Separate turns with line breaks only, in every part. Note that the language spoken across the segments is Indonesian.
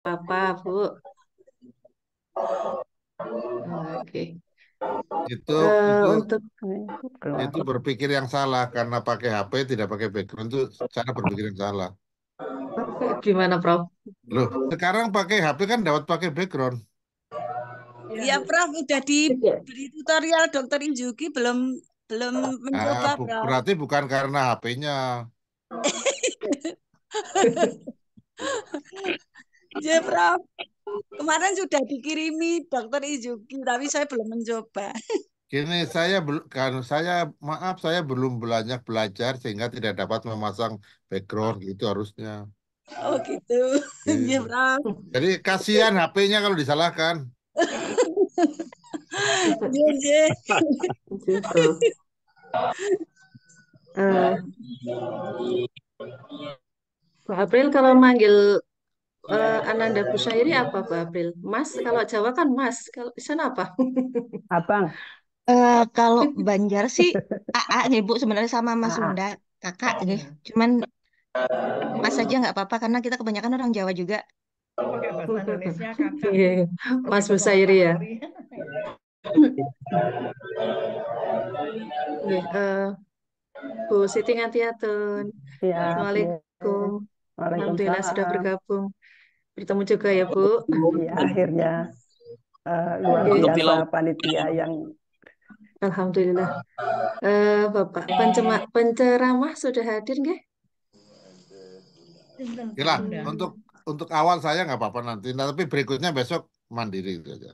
Apa, Bu? Oke.
Itu itu
Untuk
Itu keluar.
itu berpikir yang salah karena pakai HP tidak pakai background itu cara berpikir yang salah.
gimana, Prof?
Loh, sekarang pakai HP kan dapat pakai background.
Iya, Prof, udah
Iya.
diberi tutorial Dokter Injuki belum belum mencoba, Prof.
Berarti bukan karena HP-nya.
Iya, Prof. Kemarin sudah dikirimi Dokter Injuki, tapi saya belum mencoba.
Gini, saya maaf saya belum banyak belajar sehingga tidak dapat memasang background gitu harusnya.
Oh, gitu. Iya,
Iya.
Prof.
Jadi kasihan HP-nya kalau disalahkan.
Iya, iya.
Oke, Prof. Eh, Pak April kalau manggil Ananda Busyairi apa, Pak April? Mas, kalau Jawa kan Mas. Kalau di sana apa?
Abang.
Kalau Banjar sih AA nih Bu sebenarnya sama Mas
AA.
Sunda kakak nih.
Ya.
Cuman Mas saja nggak apa-apa karena kita kebanyakan orang Jawa juga.
Pakai bahasa Indonesia kakak.
Iya, Mas
Begitu sama
Busyairi
Pak
ya.
Nuri.
Iya, Bu Siti Ngatiatun.
Siap, ya.
Assalamualaikum. Alhamdulillah sudah
Waalaikumsalam.
bergabung. Bertemu juga ya, Bu.
Ya, akhirnya luar
Oke,
biasa panitia yang
Alhamdulillah. Bapak penceramah sudah hadir nggak?
pinten
Oke
Pak
lah,
Sunda.
untuk awal saya nggak apa-apa nanti. Nah, tapi berikutnya besok mandiri gitu aja.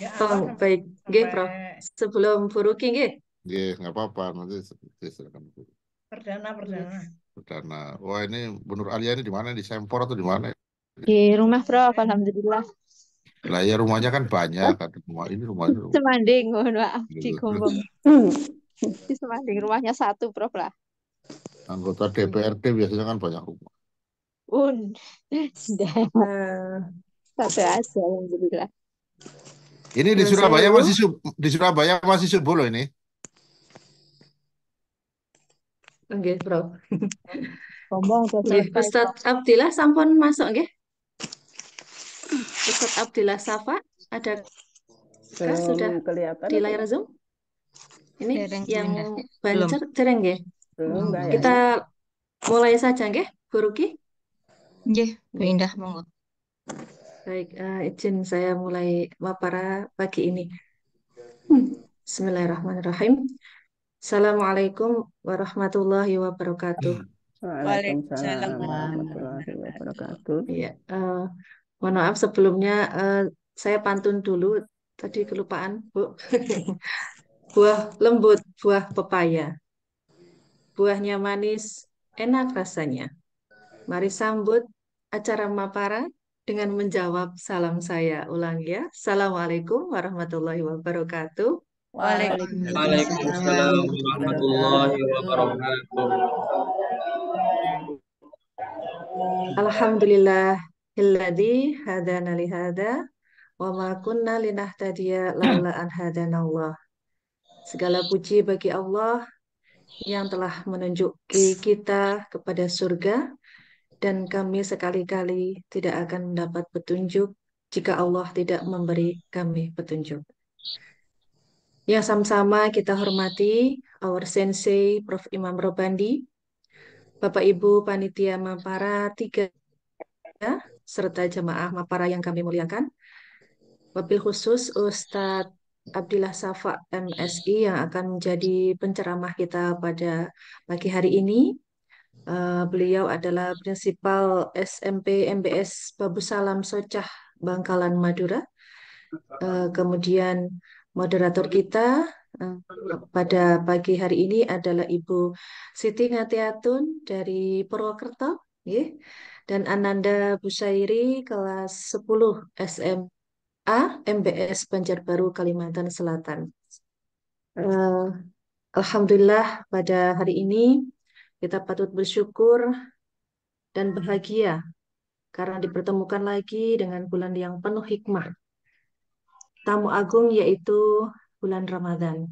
Ya
Oh,
awal
baik, nggih,
sampai
Prof. Sebelum Bu Ruki, nggih.
Iya, nggak apa-apa nanti silakan
perdana.
perdana. Wah ini Bu Nur Alia ini di mana? Di Sempor atau di mana?
Di rumah, Prof. Alhamdulillah.
Lah ya rumahnya kan banyak. Ada rumah.
Semanding, mohon maaf, di
Gitu.
Gombong. Di Semanding, rumahnya satu, Prof lah.
Anggota DPRD biasanya kan banyak rumah.
Un, dah,
Eh,
satu aja, Alhamdulillah.
Ini
saya Ibu.
Di Surabaya masih subuh loh ini.
Nggih, Prof.
Gombong udah
Nggih,
selesai, Prof.
Ustadz Abdillah sampun masuk, nggih. Ustadz Abdillah Safa, adakah sudah
Belum kelihatan
di
apa
layar
ya?
Zoom? Ini
Dereng Bu
yang
Indah. Belum.
bancer, dereng, nggih.
Belum
Kita
kayaknya.
mulai saja, nggih, Bu Ruki.
Nggih, Bu Indah monggo.
Baik, izin saya mulai mapara pagi ini. Bismillahirrahmanirrahim. Assalamualaikum warahmatullahi wabarakatuh.
Waalaikumsalam
Waalaikumsalam.
warahmatullahi wabarakatuh.
Iya, mohon maaf sebelumnya saya pantun dulu. Tadi kelupaan, Bu. Buah lembut, buah pepaya. Buahnya manis, enak rasanya. Mari sambut acara Mapara dengan menjawab salam saya. Ulang ya. Assalamualaikum warahmatullahi wabarakatuh.
Waalaikumsalam
Waalaikumsalam
warahmatullahi
warahmatullahi
wabarakatuh.
wabarakatuh.
Alhamdulillahilladzi hadana li hada wa ma kunna linahtadiya laula an hadanallah. Segala puji bagi Allah yang telah menunjuki kita kepada surga dan kami sekali-kali tidak akan mendapat petunjuk jika Allah tidak memberi kami petunjuk. Yang sama-sama kita hormati our Sensei Prof. Imam Robandi, Bapak Ibu Panitia Mapara 3 serta jemaah Mapara yang kami muliakan. Wabil khusus Ustadz Abdillah Safa MSI yang akan menjadi penceramah kita pada pagi hari ini. Beliau adalah prinsipal SMP MBS Babu Salam Socah Bangkalan Madura. Kemudian moderator kita eh, pada pagi hari ini adalah Ibu Siti Ngatiatun dari Purwokerto, ya, dan Ananda Busairi kelas 10 SMA MBS Banjarbaru Kalimantan Selatan. Eh, Alhamdulillah pada hari ini kita patut bersyukur dan bahagia karena dipertemukan lagi dengan bulan yang penuh hikmah. Tamu agung yaitu bulan Ramadan.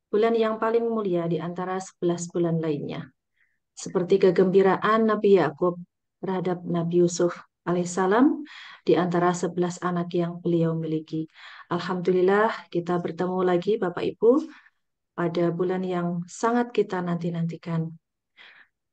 Bulan yang paling mulia di antara 11 bulan lainnya. Seperti kegembiraan Nabi Yakub terhadap Nabi Yusuf alaihissalam di antara 11 anak yang beliau miliki. Alhamdulillah kita bertemu lagi Bapak Ibu pada bulan yang sangat kita nanti-nantikan.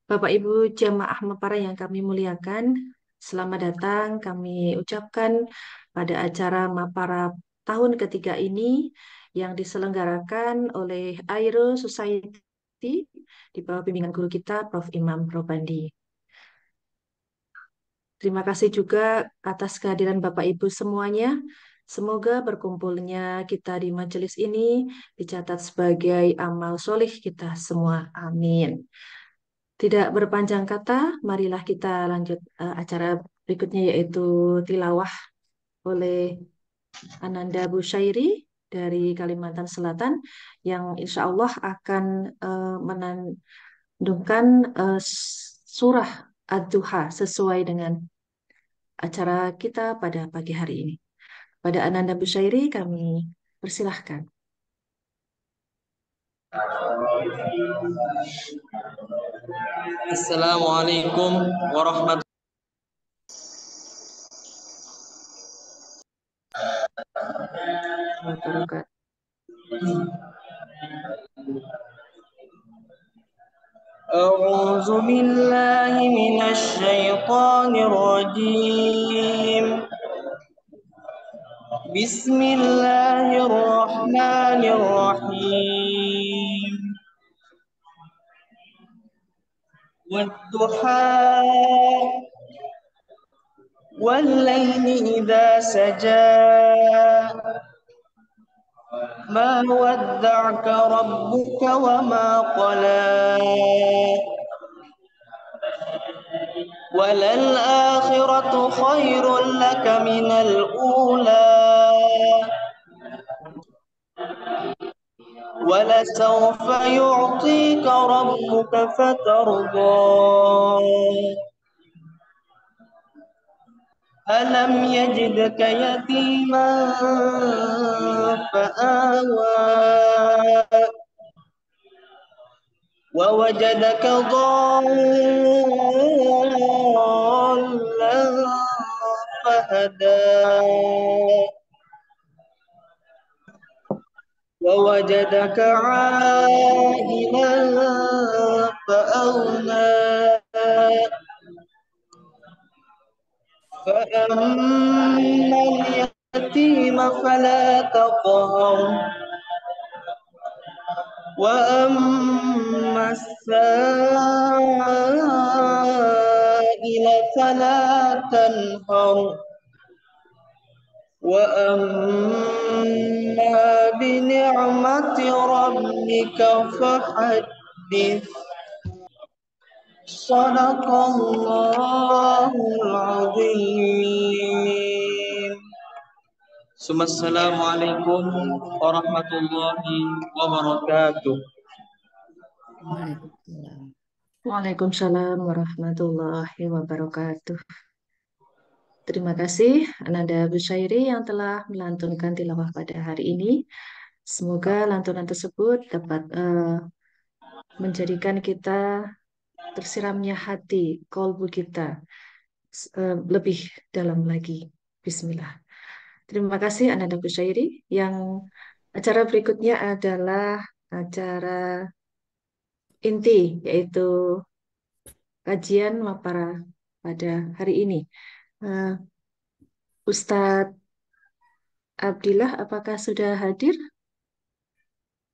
Bapak Ibu jamaah Mapara yang kami muliakan, selamat datang kami ucapkan pada acara Mapara tahun ketiga ini yang diselenggarakan oleh Airo Society di bawah bimbingan guru kita Prof. Imam Robandi. Terima kasih juga atas kehadiran Bapak Ibu semuanya. Semoga berkumpulnya kita di majelis ini dicatat sebagai amal solih kita semua. Amin. Tidak berpanjang kata, marilah kita lanjut acara berikutnya yaitu tilawah oleh Ananda Busyairi dari Kalimantan Selatan yang insya Allah akan menandungkan surah Ad-Duha sesuai dengan acara kita pada pagi hari ini. Pada Ananda Busyairi kami persilahkan.
Assalamualaikum warahmatullahi
wabarakatuh.
أعوذ بالله من الشيطان الرجيم بسم الله الرحمن الرحيم والضحى والليل إذا سجى ما ودعك ربك وما قلى وللآخرة خير لك من الأولى ولسوف يعطيك ربك فترضى ألم يجدك يتيما فآوى ووجدك ضالا فهدى ووجدك عائلا فأغنى فأما اليتيم فلا تقهر وأما السائل فلا تنهر وأما بنعمة ربك فحدث صدق الله العظيم ثم السلام عليكم ورحمة الله وبركاته.
Waalaikumsalam warahmatullahi wabarakatuh. Terima kasih Ananda Busyairi yang telah melantunkan tilawah pada hari ini. Semoga lantunan tersebut dapat menjadikan kita tersiramnya hati, kolbu kita lebih dalam lagi. Bismillah. Terima kasih Ananda Busyairi. Yang acara berikutnya adalah acara inti, yaitu kajian Mapara pada hari ini. Ustadz Abdillah, apakah sudah hadir?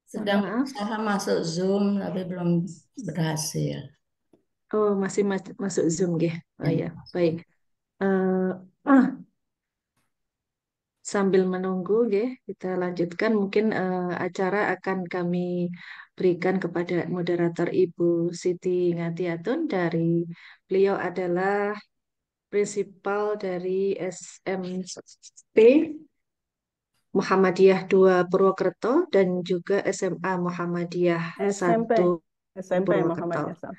Sedang
Mohon maaf.
berusaha masuk Zoom tapi belum berhasil.
Oh, masih masuk Zoom, ya. Oh ya, baik. Sambil menunggu, ya, kita lanjutkan. Mungkin acara akan kami berikan kepada moderator Ibu Siti Ngatiatun dari beliau adalah prinsipal dari SMP Muhammadiyah 2 Purwokerto dan juga SMA Muhammadiyah 1
SMP
Purwokerto.
Muhammadiyah 1.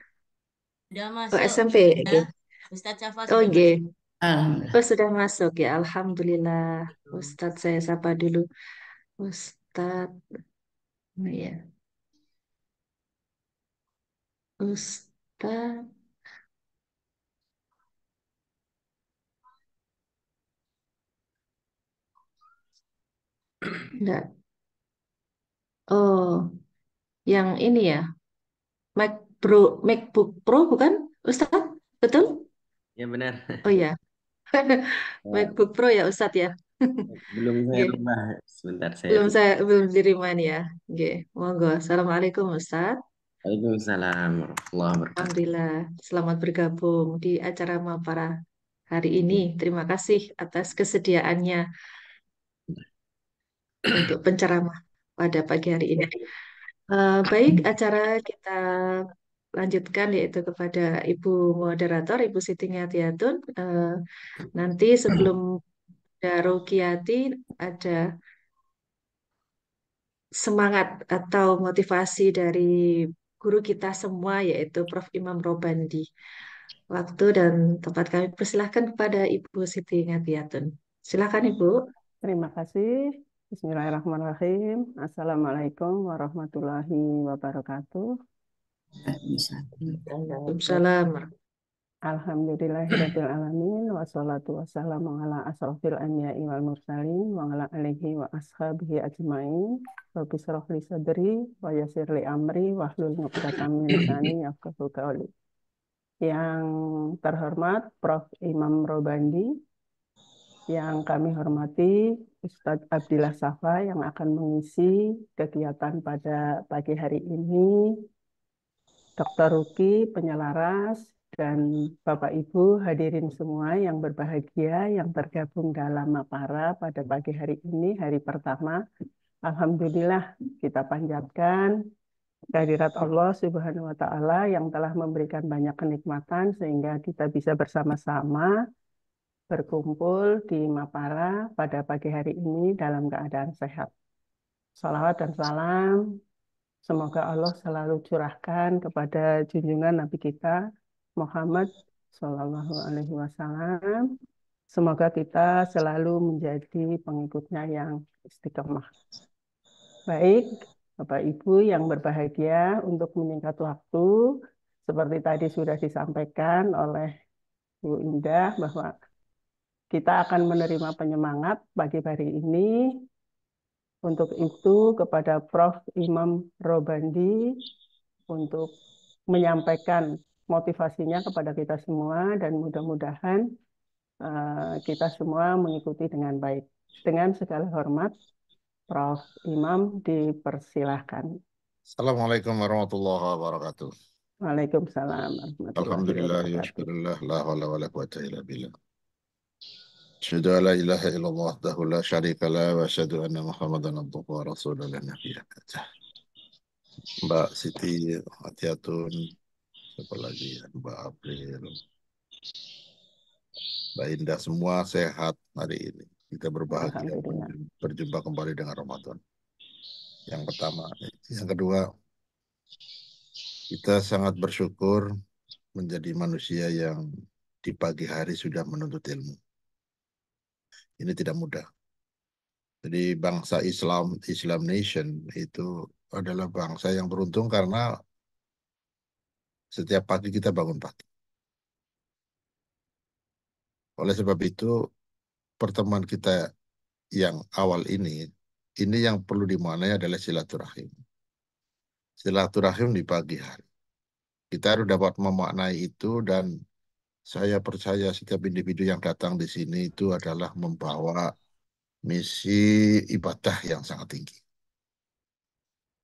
Sudah
Oh,
masuk
SMP,
ya.
oke.
Ustadz Syafa
Oh,
sudah
nggih.
masuk.
Alhamdulillah.
Oh, sudah masuk ya. Alhamdulillah. Ustadz saya sapa dulu. Ustadz, ya. Ustadz. Enggak. Oh, yang ini ya, Mac Pro, MacBook Pro bukan, Ustadz? Betul?
Ya benar.
Oh iya,
Ya,
MacBook Pro ya Ustadz ya.
belum saya
Nggih.
rubah. Sebentar saya rubah.
Belum diterima nih ya. Oke, monggo. Assalamualaikum Ustadz.
Waalaikumsalam warahmatullahi wabarakatuh.
Alhamdulillah, selamat bergabung di acara Mapara hari ini. Terima kasih atas kesediaannya untuk penceramah pada pagi hari ini. Baik, acara kita lanjutkan yaitu kepada Ibu Moderator, Ibu Siti Ngatiatun. Nanti sebelum ada Rukiati, ada semangat atau motivasi dari guru kita semua yaitu Prof. Imam Robandi. Waktu dan tempat kami persilahkan kepada Ibu Siti Ngatiatun. Silakan Ibu.
Terima kasih. Bismillahirrahmanirrahim. Assalamualaikum warahmatullahi wabarakatuh.
Waalaikumsalam.
Alhamdulillahirabbil alamin wassalatu wassalamu ala asrofil anbiya'i wal mursalin wa ala alihi wa ashabihi ajmain. Rabbi shrah li sadri wa yassir li amri wahlul 'uqdatam min lisani yafqahu qawli. Yang terhormat Prof. Imam Robandi, yang kami hormati Ustadz Abdillah Safa yang akan mengisi kegiatan pada pagi hari ini, Dr. Ruki, penyelaras, dan Bapak Ibu hadirin semua yang berbahagia yang tergabung dalam Mapara pada pagi hari ini, hari pertama. Alhamdulillah kita panjatkan kehadirat Allah Subhanahu wa Ta'ala yang telah memberikan banyak kenikmatan sehingga kita bisa bersama-sama berkumpul di Mapara pada pagi hari ini dalam keadaan sehat. Salawat dan salam semoga Allah selalu curahkan kepada junjungan Nabi kita Muhammad Shallallahu Alaihi Wasallam. Semoga kita selalu menjadi pengikutnya yang istiqomah. Baik, Bapak Ibu yang berbahagia, untuk menyingkat waktu, seperti tadi sudah disampaikan oleh Bu Indah bahwa kita akan menerima penyemangat pagi hari ini. Untuk itu kepada Prof. Imam Robandi untuk menyampaikan motivasinya kepada kita semua dan mudah-mudahan kita semua mengikuti dengan baik. Dengan segala hormat, Prof. Imam dipersilahkan.
Assalamualaikum warahmatullahi wabarakatuh.
Waalaikumsalam warahmatullahi
Alhamdulillah,
wabarakatuh.
yashkurullah, la hawla wa la quwwata illa billah. Asyhadu an la ilaha illallah wahdahu la syarika la wa asyhadu anna Muhammadan abduhu wa rasuluhu la nabiyya ba'dah. Mbak Siti Atiatun, siapa lagi ya? Mbak April, Mbak Indah, semua sehat hari ini. Kita berbahagia
Alhamdulillah.
berjumpa kembali dengan Ramadan. Yang pertama. Yang kedua, kita sangat bersyukur menjadi manusia yang di pagi hari sudah menuntut ilmu. Ini tidak mudah. Jadi bangsa Islam Nation itu adalah bangsa yang beruntung karena setiap pagi kita bangun pagi. Oleh sebab itu, pertemuan kita yang awal ini yang perlu dimaknai adalah silaturahim. Silaturahim di pagi hari. Kita harus dapat memaknai itu dan saya percaya setiap individu yang datang di sini itu adalah membawa misi ibadah yang sangat tinggi.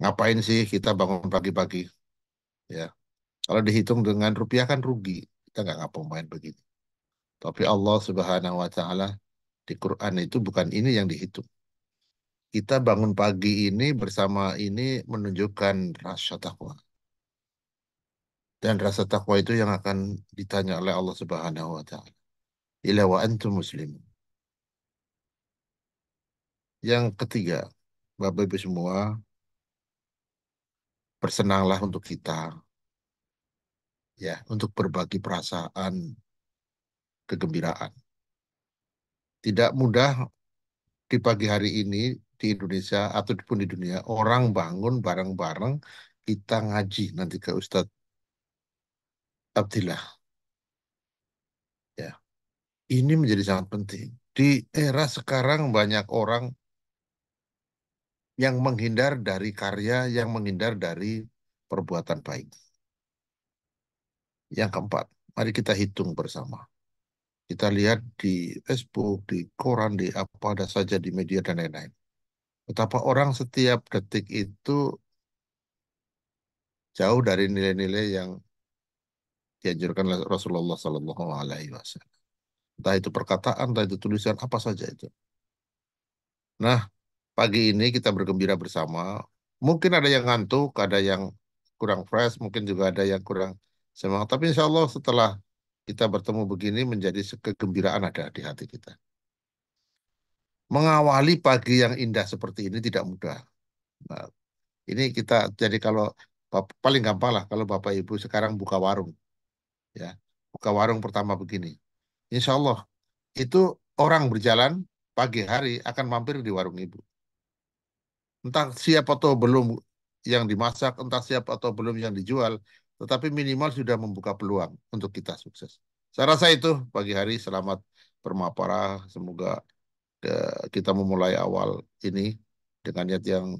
Ngapain sih kita bangun pagi-pagi? Ya, kalau dihitung dengan rupiah kan rugi. Kita nggak ngapa-ngapain begitu. Tapi Allah Subhanahu Wa Taala di Quran itu bukan ini yang dihitung. Kita bangun pagi ini bersama ini menunjukkan rasa takwa. Dan rasa takwa itu yang akan ditanya oleh Allah Subhanahu Wa Taala. Ila wa antum muslimun. Yang ketiga, Bapak Ibu semua, bersenanglah untuk kita, ya, untuk berbagi perasaan kegembiraan. Tidak mudah di pagi hari ini di Indonesia ataupun di dunia orang bangun bareng-bareng kita ngaji nanti ke Ustadz Abdillah. Ya, ini menjadi sangat penting. Di era sekarang banyak orang yang menghindar dari karya, yang menghindar dari perbuatan baik. Yang keempat, mari kita hitung bersama. Kita lihat di Facebook, di koran, di apa ada saja di media dan lain-lain. Betapa orang setiap detik itu jauh dari nilai-nilai yang dianjurkan oleh Rasulullah Sallallahu Alaihi Wasallam. Entah itu perkataan, entah itu tulisan, apa saja itu. Nah, pagi ini kita bergembira bersama. Mungkin ada yang ngantuk, ada yang kurang fresh, mungkin juga ada yang kurang semangat. Tapi insya Allah setelah kita bertemu begini menjadi kegembiraan ada di hati kita. Mengawali pagi yang indah seperti ini tidak mudah. Nah, ini kita jadi kalau paling gampang lah kalau Bapak Ibu sekarang buka warung, ya buka warung pertama begini. Insya Allah itu orang berjalan pagi hari akan mampir di warung Ibu. Entah siap atau belum yang dimasak, entah siap atau belum yang dijual, tetapi minimal sudah membuka peluang untuk kita sukses. Saya rasa itu pagi hari selamat bermaparah, semoga kita memulai awal ini dengan niat yang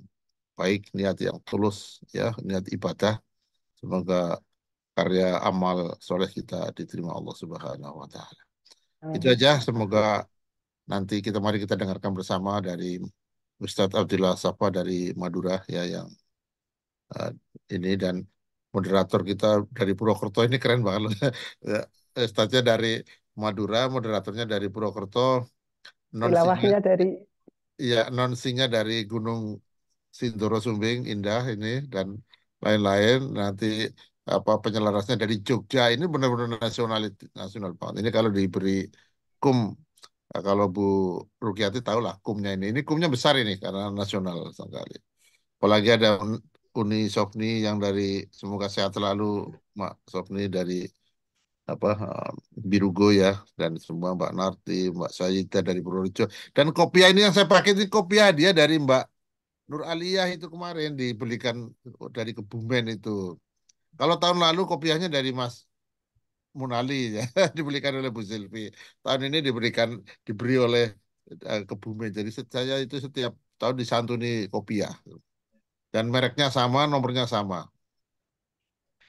baik, niat yang tulus, ya, niat ibadah. Semoga karya amal soleh kita diterima Allah Subhanahu wa Ta'ala. Itu aja, semoga nanti mari kita dengarkan bersama dari Ustadz Abdillah Safa dari Madura ya yang ini dan moderator kita dari Purwokerto ini keren banget loh. Ustadznya dari Madura, moderatornya dari Purwokerto, nonsinya
Tilawahnya dari
ya nonsinya dari Gunung Sindoro Sumbing Indah ini dan lain-lain nanti apa penyelarasnya dari Jogja ini benar-benar nasional banget. Ini kalau diberi kum kalau Bu Rukiati tahu lah kumnya ini kumnya besar ini karena nasional sekali. Apalagi ada Uni Sofni yang dari semoga sehat selalu Mak Sofni dari apa Birugo ya dan semua Mbak Narti, Mbak Sayida dari Purworejo dan kopiah ini yang saya pakai ini kopiah dia dari Mbak Nur Aliyah itu kemarin dibelikan dari Kebumen itu. Kalau tahun lalu kopiahnya dari Mas Munali ya dibelikan oleh Bu Silvi. Tahun ini diberi oleh Kebumen. Jadi saya itu setiap tahun disantuni kopiah dan mereknya sama, nomornya sama.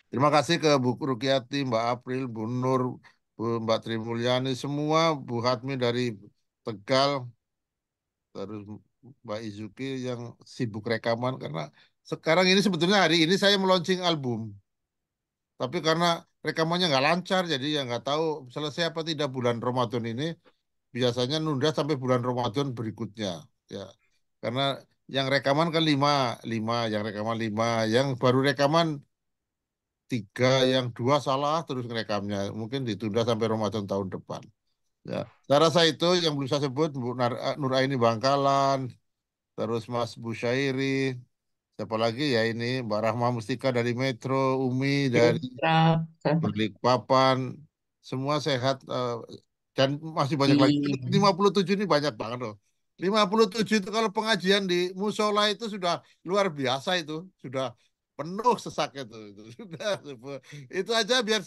Terima kasih ke Bu Rukiati, Mbak April, Bu Nur, Mbak Tri Mulyani, semua Bu Hatmi dari Tegal, terus Mbak Izuki yang sibuk rekaman karena sekarang ini sebetulnya hari ini saya meluncing album, tapi karena rekamannya nggak lancar, jadi ya nggak tahu selesai apa tidak bulan Ramadan ini. Biasanya nunda sampai bulan Ramadan berikutnya, ya. Karena yang rekaman kan yang rekaman lima, yang baru rekaman 3, yang 2 salah terus ngerekamnya. Mungkin ditunda sampai Ramadan tahun depan. Ya, saya rasa itu yang belum saya sebut Nuraini Bangkalan, terus Mas Busyairi, siapa lagi ya ini Mbak Rahma Mustika dari Metro, Umi dari Balikpapan, semua sehat dan masih banyak lagi. 57 ini banyak banget loh. 57 itu kalau pengajian di musola itu sudah luar biasa itu, sudah penuh sesak itu sudah itu aja biar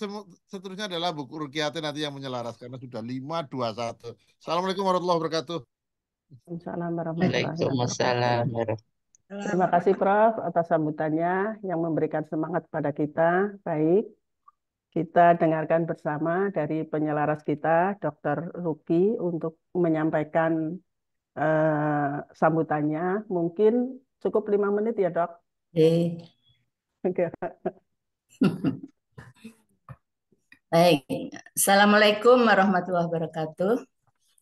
seterusnya adalah buku Rukiatin nanti yang menyelaras karena sudah 521. Assalamualaikum warahmatullahi wabarakatuh.
Waalaikumsalam warahmatullahi
Waalaikumsalam
wabarakatuh. Terima kasih Prof atas sambutannya yang memberikan semangat pada kita. Baik, kita dengarkan bersama dari penyelaras kita, Dr. Ruki, untuk menyampaikan sambutannya. Mungkin cukup 5 menit ya, Dok.
Baik, Assalamualaikum warahmatullahi wabarakatuh.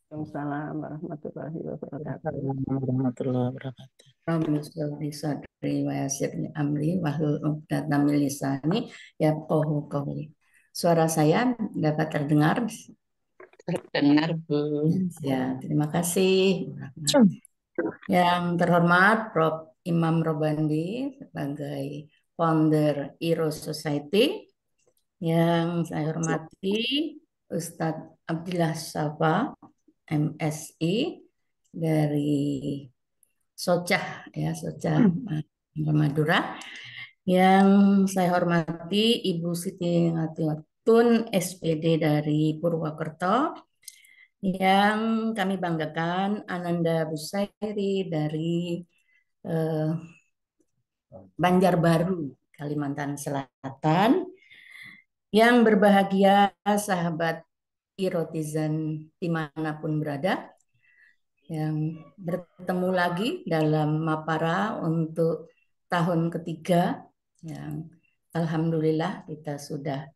Waalaikumsalam warahmatullahi wabarakatuh.
Warahmatullahi wabarakatuh. Rabbi sadri wa yassirli amri wahlul 'uqdatam min lisani yafqahu qawli. Suara saya dapat terdengar?
Terdengar, Bu.
Ya, terima kasih. Yang terhormat Prof. Imam Robandi sebagai founder Iro Society. Yang saya hormati Ustadz Abdillah Safa, MSI dari Socah ya, Socah Madura. Yang saya hormati Ibu Siti Ngatiwatun, SPD dari Purwokerto. Yang kami banggakan Ananda Busairi dari eh, Banjarbaru, Kalimantan Selatan. Yang berbahagia sahabat Irotizan dimanapun berada, yang bertemu lagi dalam Mapara untuk tahun ketiga, yang alhamdulillah kita sudah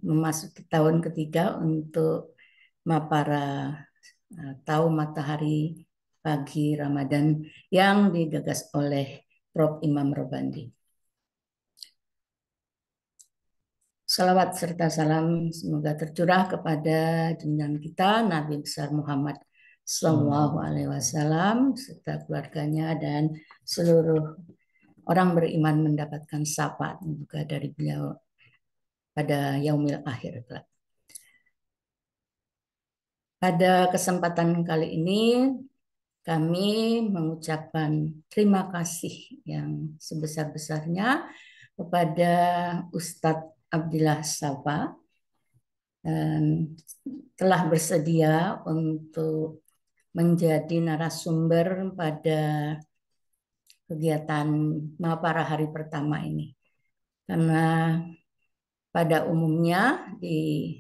memasuki tahun ketiga untuk Mapara Tahu Matahari Pagi Ramadan yang digagas oleh Prof. Imam Robandi. Salawat serta salam semoga tercurah kepada junjungan kita Nabi besar Muhammad Sallallahu Alaihi Wasallam serta keluarganya dan seluruh orang beriman mendapatkan syafaat juga dari beliau pada yaumil akhir kelak. Pada kesempatan kali ini kami mengucapkan terima kasih yang sebesar-besarnya kepada Ustadz Abdillah Safa dan telah bersedia untuk menjadi narasumber pada kegiatan Mapara hari pertama ini. Karena pada umumnya di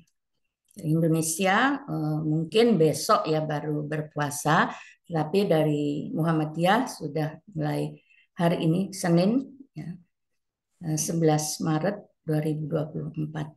Indonesia mungkin besok ya baru berpuasa, tapi dari Muhammadiyah sudah mulai hari ini Senin ya, 11 Maret 2024.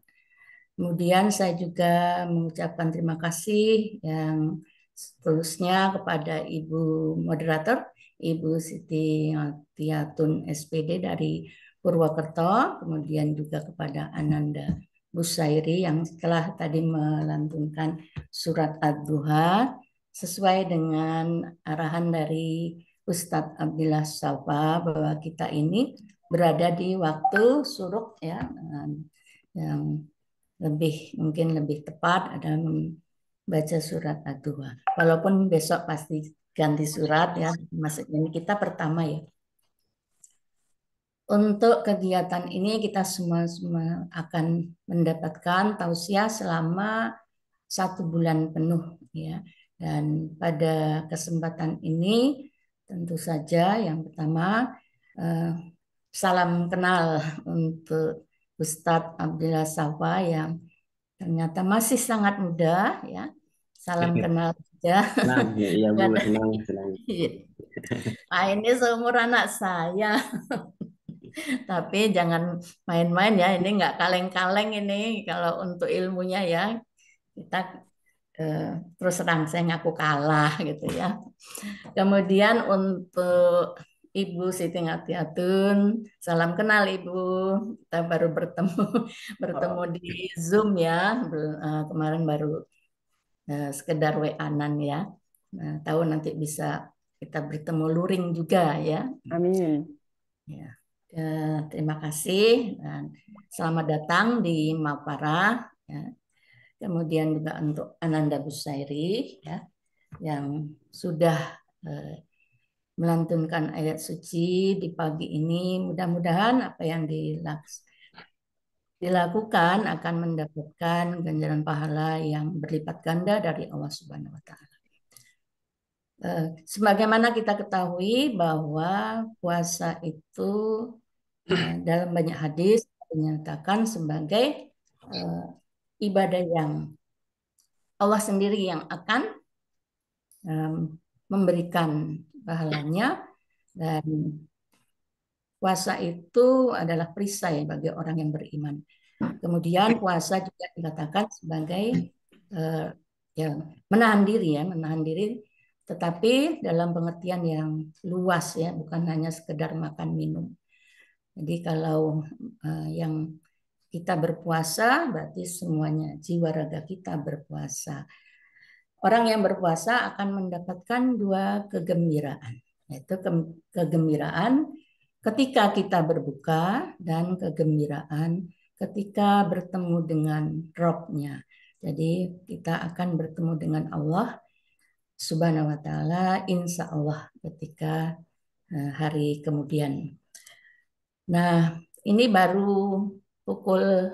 Kemudian saya juga mengucapkan terima kasih yang seterusnya kepada Ibu Moderator, Ibu Siti Tiatun SPD dari Purwokerto, kemudian juga kepada Ananda Busairi yang setelah tadi melantunkan surat Ad-Duha sesuai dengan arahan dari Ustadz Abdillah Safa bahwa kita ini berada di waktu suruk ya, yang mungkin lebih tepat ada membaca surat Ad-Duha. Walaupun besok pasti ganti surat ya, maksudnya ini kita pertama ya. Untuk kegiatan ini kita semua akan mendapatkan tausiah selama 1 bulan penuh ya. Dan pada kesempatan ini tentu saja yang pertama salam kenal untuk Ustadz Abdillah Safa yang ternyata masih sangat muda ya. Salam kenal saja.
Nah, ya Bu, senang.
Nah, ini seumur anak saya. Tapi jangan main-main ya, ini nggak kaleng-kaleng ini kalau untuk ilmunya ya. Kita terus terang saya ngaku kalah gitu ya. Kemudian untuk Ibu Siti Ngatiatun, salam kenal Ibu. Kita baru bertemu di Zoom ya. Kemarin baru sekedar WA-an ya. Nah, tahu nanti bisa kita bertemu luring juga ya.
Amin.
Ya. Terima kasih dan selamat datang di Mapara ya. Kemudian juga untuk Ananda Busairi ya yang sudah melantunkan ayat suci di pagi ini. Mudah-mudahan apa yang dilakukan akan mendapatkan ganjaran pahala yang berlipat ganda dari Allah Subhanahu wa Ta'ala. Sebagaimana kita ketahui bahwa puasa itu dalam banyak hadis dinyatakan sebagai ibadah yang Allah sendiri yang akan memberikan pahalanya, dan puasa itu adalah perisai bagi orang yang beriman. Kemudian puasa juga dikatakan sebagai ya, menahan diri, tetapi dalam pengertian yang luas ya, bukan hanya sekedar makan minum. Jadi kalau yang kita berpuasa berarti semuanya, jiwa raga kita berpuasa. Orang yang berpuasa akan mendapatkan 2 kegembiraan, yaitu kegembiraan ketika kita berbuka dan kegembiraan ketika bertemu dengan Rabb-nya. Jadi kita akan bertemu dengan Allah Subhanahu wa Ta'ala insya Allah ketika hari kemudian. Nah, ini baru pukul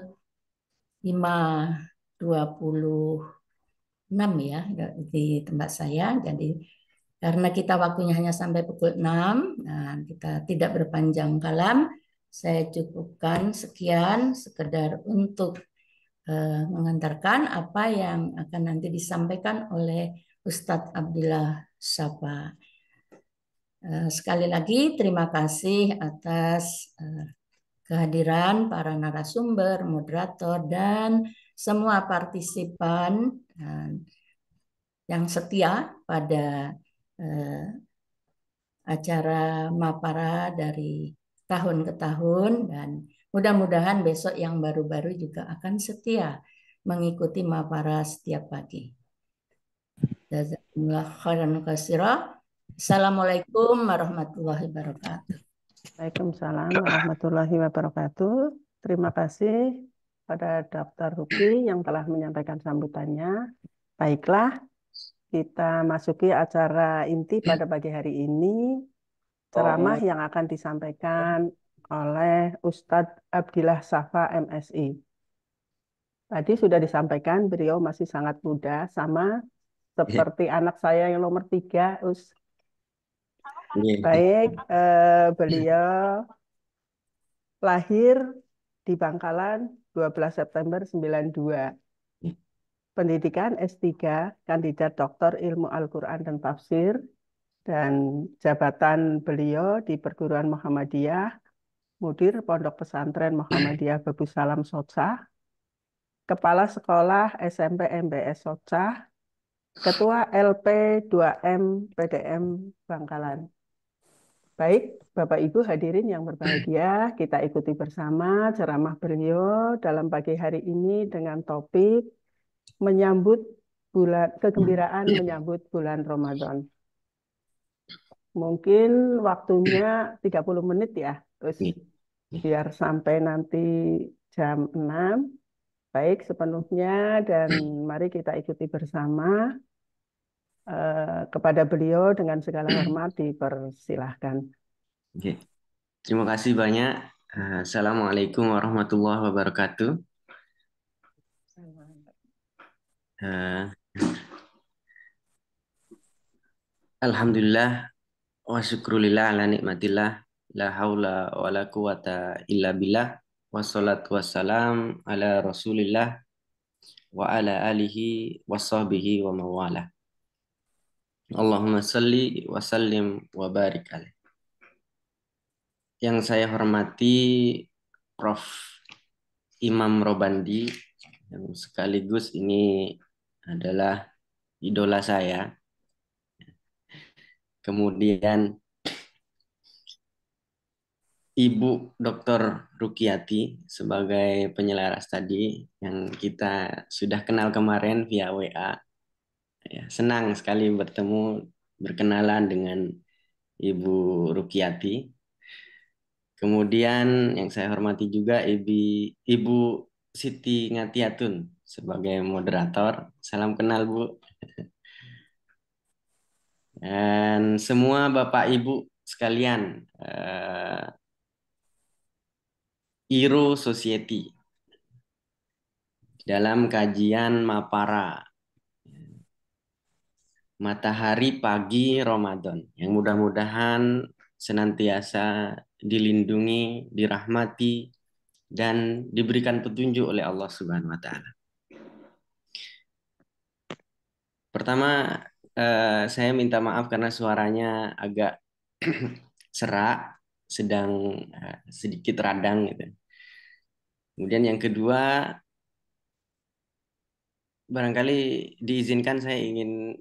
5.26 ya di tempat saya. Jadi Karena kita waktunya hanya sampai pukul 6, nah kita tidak berpanjang kalam. Saya cukupkan sekian sekedar untuk mengantarkan apa yang akan nanti disampaikan oleh Ustadz Abdillah Syafa. Sekali lagi terima kasih atas kehadiran para narasumber, moderator, dan semua partisipan yang setia pada acara Mapara dari tahun ke tahun, dan mudah-mudahan besok yang baru-baru juga akan setia mengikuti Mapara setiap pagi. Jazakumullah khairan katsira. Assalamualaikum warahmatullahi wabarakatuh.
Waalaikumsalam warahmatullahi wabarakatuh. Terima kasih pada Dr. Ruki yang telah menyampaikan sambutannya. Baiklah, kita masuki acara inti pada pagi hari ini, ceramah yang akan disampaikan oleh Ustadz Abdillah Syafa MSI. Tadi sudah disampaikan, beliau masih sangat muda, sama seperti anak saya yang nomor 3, Us. Baik, beliau lahir di Bangkalan 12 September 92. Pendidikan S3, kandidat doktor ilmu Al-Quran dan Tafsir, dan jabatan beliau di Perguruan Muhammadiyah, Mudir Pondok Pesantren Muhammadiyah Babu Salam Socah, Kepala Sekolah SMP MBS Socah, Ketua LP 2M PDM Bangkalan. Baik, Bapak Ibu hadirin yang berbahagia, kita ikuti bersama ceramah beliau dalam pagi hari ini dengan topik menyambut kegembiraan menyambut bulan Ramadan. Mungkin waktunya 30 menit ya, terus biar sampai nanti jam 6. Baik, sepenuhnya, dan mari kita ikuti bersama. Kepada beliau dengan segala hormat dipersilahkan.
Oke. Terima kasih banyak. Assalamualaikum warahmatullahi wabarakatuh. Alhamdulillah wa syukrulillah ala nikmatillah la haula wa la quwata illa billah wassalatu wassalam ala rasulillah wa ala alihi wa sahbihi wa mawala. Allahumma salli wa sallim wa barik alaih. Yang saya hormati Prof. Imam Robandi, yang sekaligus ini adalah idola saya. Kemudian Ibu Dr. Rukiati sebagai penyelaras tadi yang kita sudah kenal kemarin via WA. Ya, senang sekali bertemu, berkenalan dengan Ibu Rukiati. Kemudian yang saya hormati juga Ibu Siti Ngatiatun sebagai moderator. Salam kenal, Bu. Dan semua Bapak Ibu sekalian, Iro Society dalam kajian Mapara Matahari Pagi Ramadan, yang mudah-mudahan senantiasa dilindungi, dirahmati, dan diberikan petunjuk oleh Allah Subhanahu wa Ta'ala. Pertama, saya minta maaf karena suaranya agak serak, sedang sedikit radang gitu. Kemudian yang kedua, barangkali diizinkan saya ingin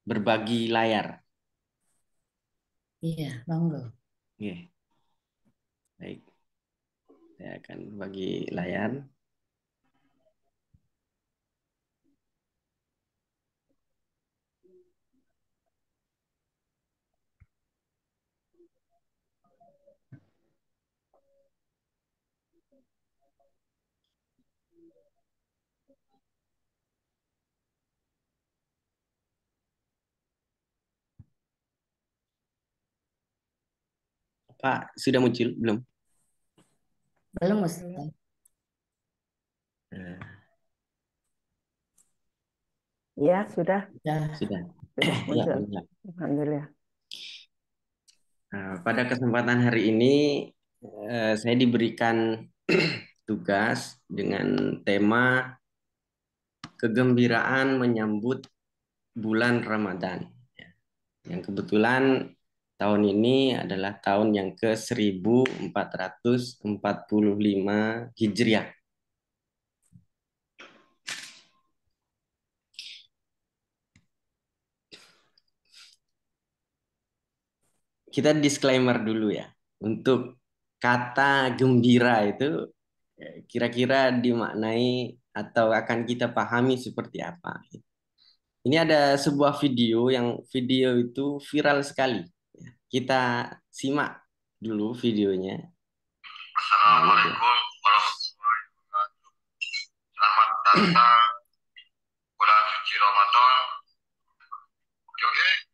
berbagi layar.
Iya, monggo.
Oke. Baik. Saya akan bagi layar. Pak, sudah muncul belum?
Belum, Ustaz.
Ya, sudah.
Sudah.
sudah
Ya,
muncul.
banyak.
Alhamdulillah.
Nah, pada kesempatan hari ini saya diberikan tugas dengan tema kegembiraan menyambut bulan Ramadan. Yang kebetulan tahun ini adalah tahun yang ke-1445 Hijriah. Kita disclaimer dulu ya. Untuk kata gembira itu kira-kira dimaknai atau akan kita pahami seperti apa. Ini ada sebuah video yang video itu viral sekali. Kita simak dulu videonya.
Assalamualaikum warahmatullahi wabarakatuh. Selamat datang bulan suci Ramadan. Oke.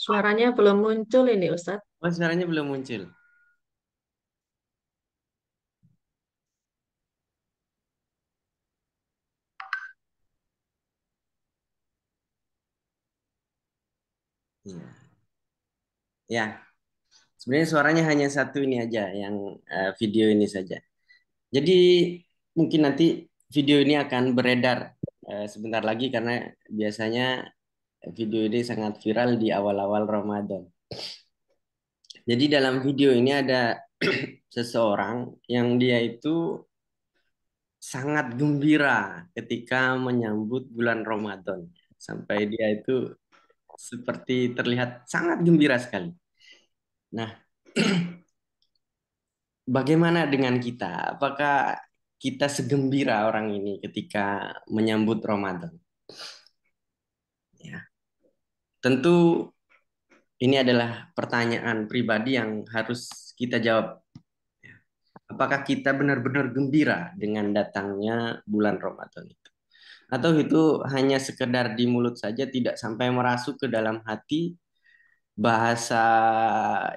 Suaranya belum muncul ini Ustadz.
Oh, suaranya belum muncul. Ya. Ya, sebenarnya suaranya hanya satu ini aja, yang video ini saja. Jadi mungkin nanti video ini akan beredar sebentar lagi karena biasanya video ini sangat viral di awal-awal Ramadan. Jadi dalam video ini ada seseorang yang dia itu sangat gembira ketika menyambut bulan Ramadan. Sampai dia itu seperti terlihat sangat gembira sekali. Nah, bagaimana dengan kita? Apakah kita segembira orang ini ketika menyambut Ramadan? Ya. Tentu ini adalah pertanyaan pribadi yang harus kita jawab. Apakah kita benar-benar gembira dengan datangnya bulan Ramadan itu? Atau itu hanya sekedar di mulut saja, tidak sampai merasuk ke dalam hati? Bahasa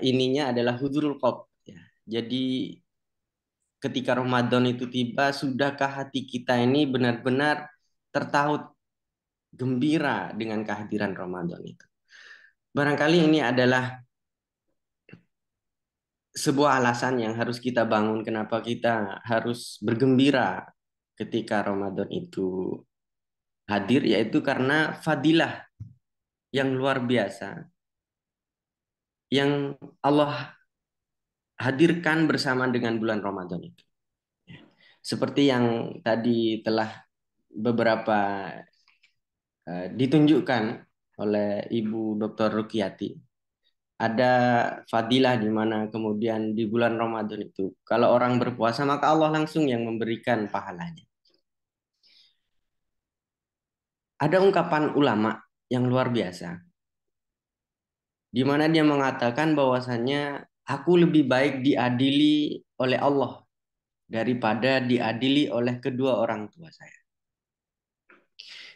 ininya adalah hudurul qalb. Ya. Jadi ketika Ramadan itu tiba, sudahkah hati kita ini benar-benar tertaut gembira dengan kehadiran Ramadan itu? Barangkali ini adalah sebuah alasan yang harus kita bangun kenapa kita harus bergembira ketika Ramadan itu hadir, yaitu karena fadilah yang luar biasa yang Allah hadirkan bersama dengan bulan Ramadan itu. Seperti yang tadi telah beberapa ditunjukkan oleh Ibu Dr. Rukiati. Ada fadilah di mana kemudian di bulan Ramadan itu kalau orang berpuasa maka Allah langsung yang memberikan pahalanya. Ada ungkapan ulama yang luar biasa di mana dia mengatakan bahwasannya aku lebih baik diadili oleh Allah daripada diadili oleh kedua orang tua saya.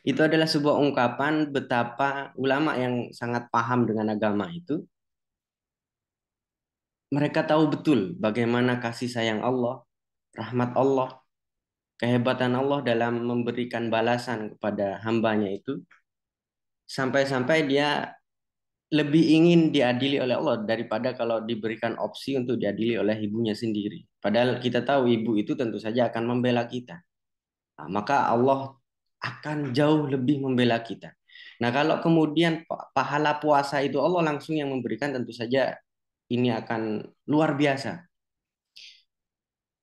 Itu adalah sebuah ungkapan betapa ulama yang sangat paham dengan agama itu. Mereka tahu betul bagaimana kasih sayang Allah, rahmat Allah, kehebatan Allah dalam memberikan balasan kepada hambanya itu. Sampai-sampai dia lebih ingin diadili oleh Allah daripada kalau diberikan opsi untuk diadili oleh ibunya sendiri. Padahal kita tahu ibu itu tentu saja akan membela kita. Nah, maka Allah akan jauh lebih membela kita. Nah, kalau kemudian pahala puasa itu Allah langsung yang memberikan, tentu saja ini akan luar biasa.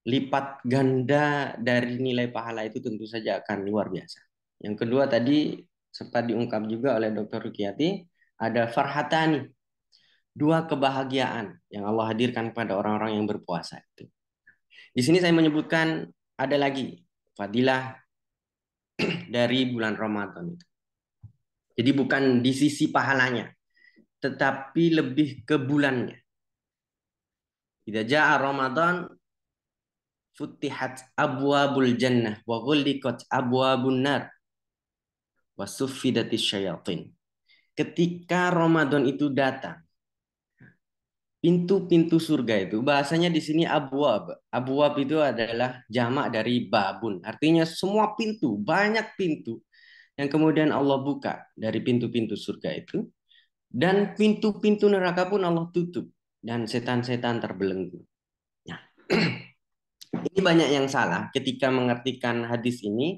Lipat ganda dari nilai pahala itu tentu saja akan luar biasa. Yang kedua tadi sempat diungkap juga oleh Dr. Rukiati, ada farhatani, dua kebahagiaan yang Allah hadirkan kepada orang-orang yang berpuasa itu. Di sini saya menyebutkan ada lagi fadilah dari bulan Ramadan itu. Jadi bukan di sisi pahalanya, tetapi lebih ke bulannya. Idza jaa Ramadan futihat abwabul jannah wa ghulliqat abwabun nar wa suffidatis syayatin. Ketika Ramadan itu datang, pintu-pintu surga itu bahasanya di sini abwab. Abwab itu adalah jamak dari babun. Artinya semua pintu, banyak pintu yang kemudian Allah buka dari pintu-pintu surga itu. Dan pintu-pintu neraka pun Allah tutup. Dan setan-setan terbelenggu. Nah, ini banyak yang salah ketika mengartikan hadis ini.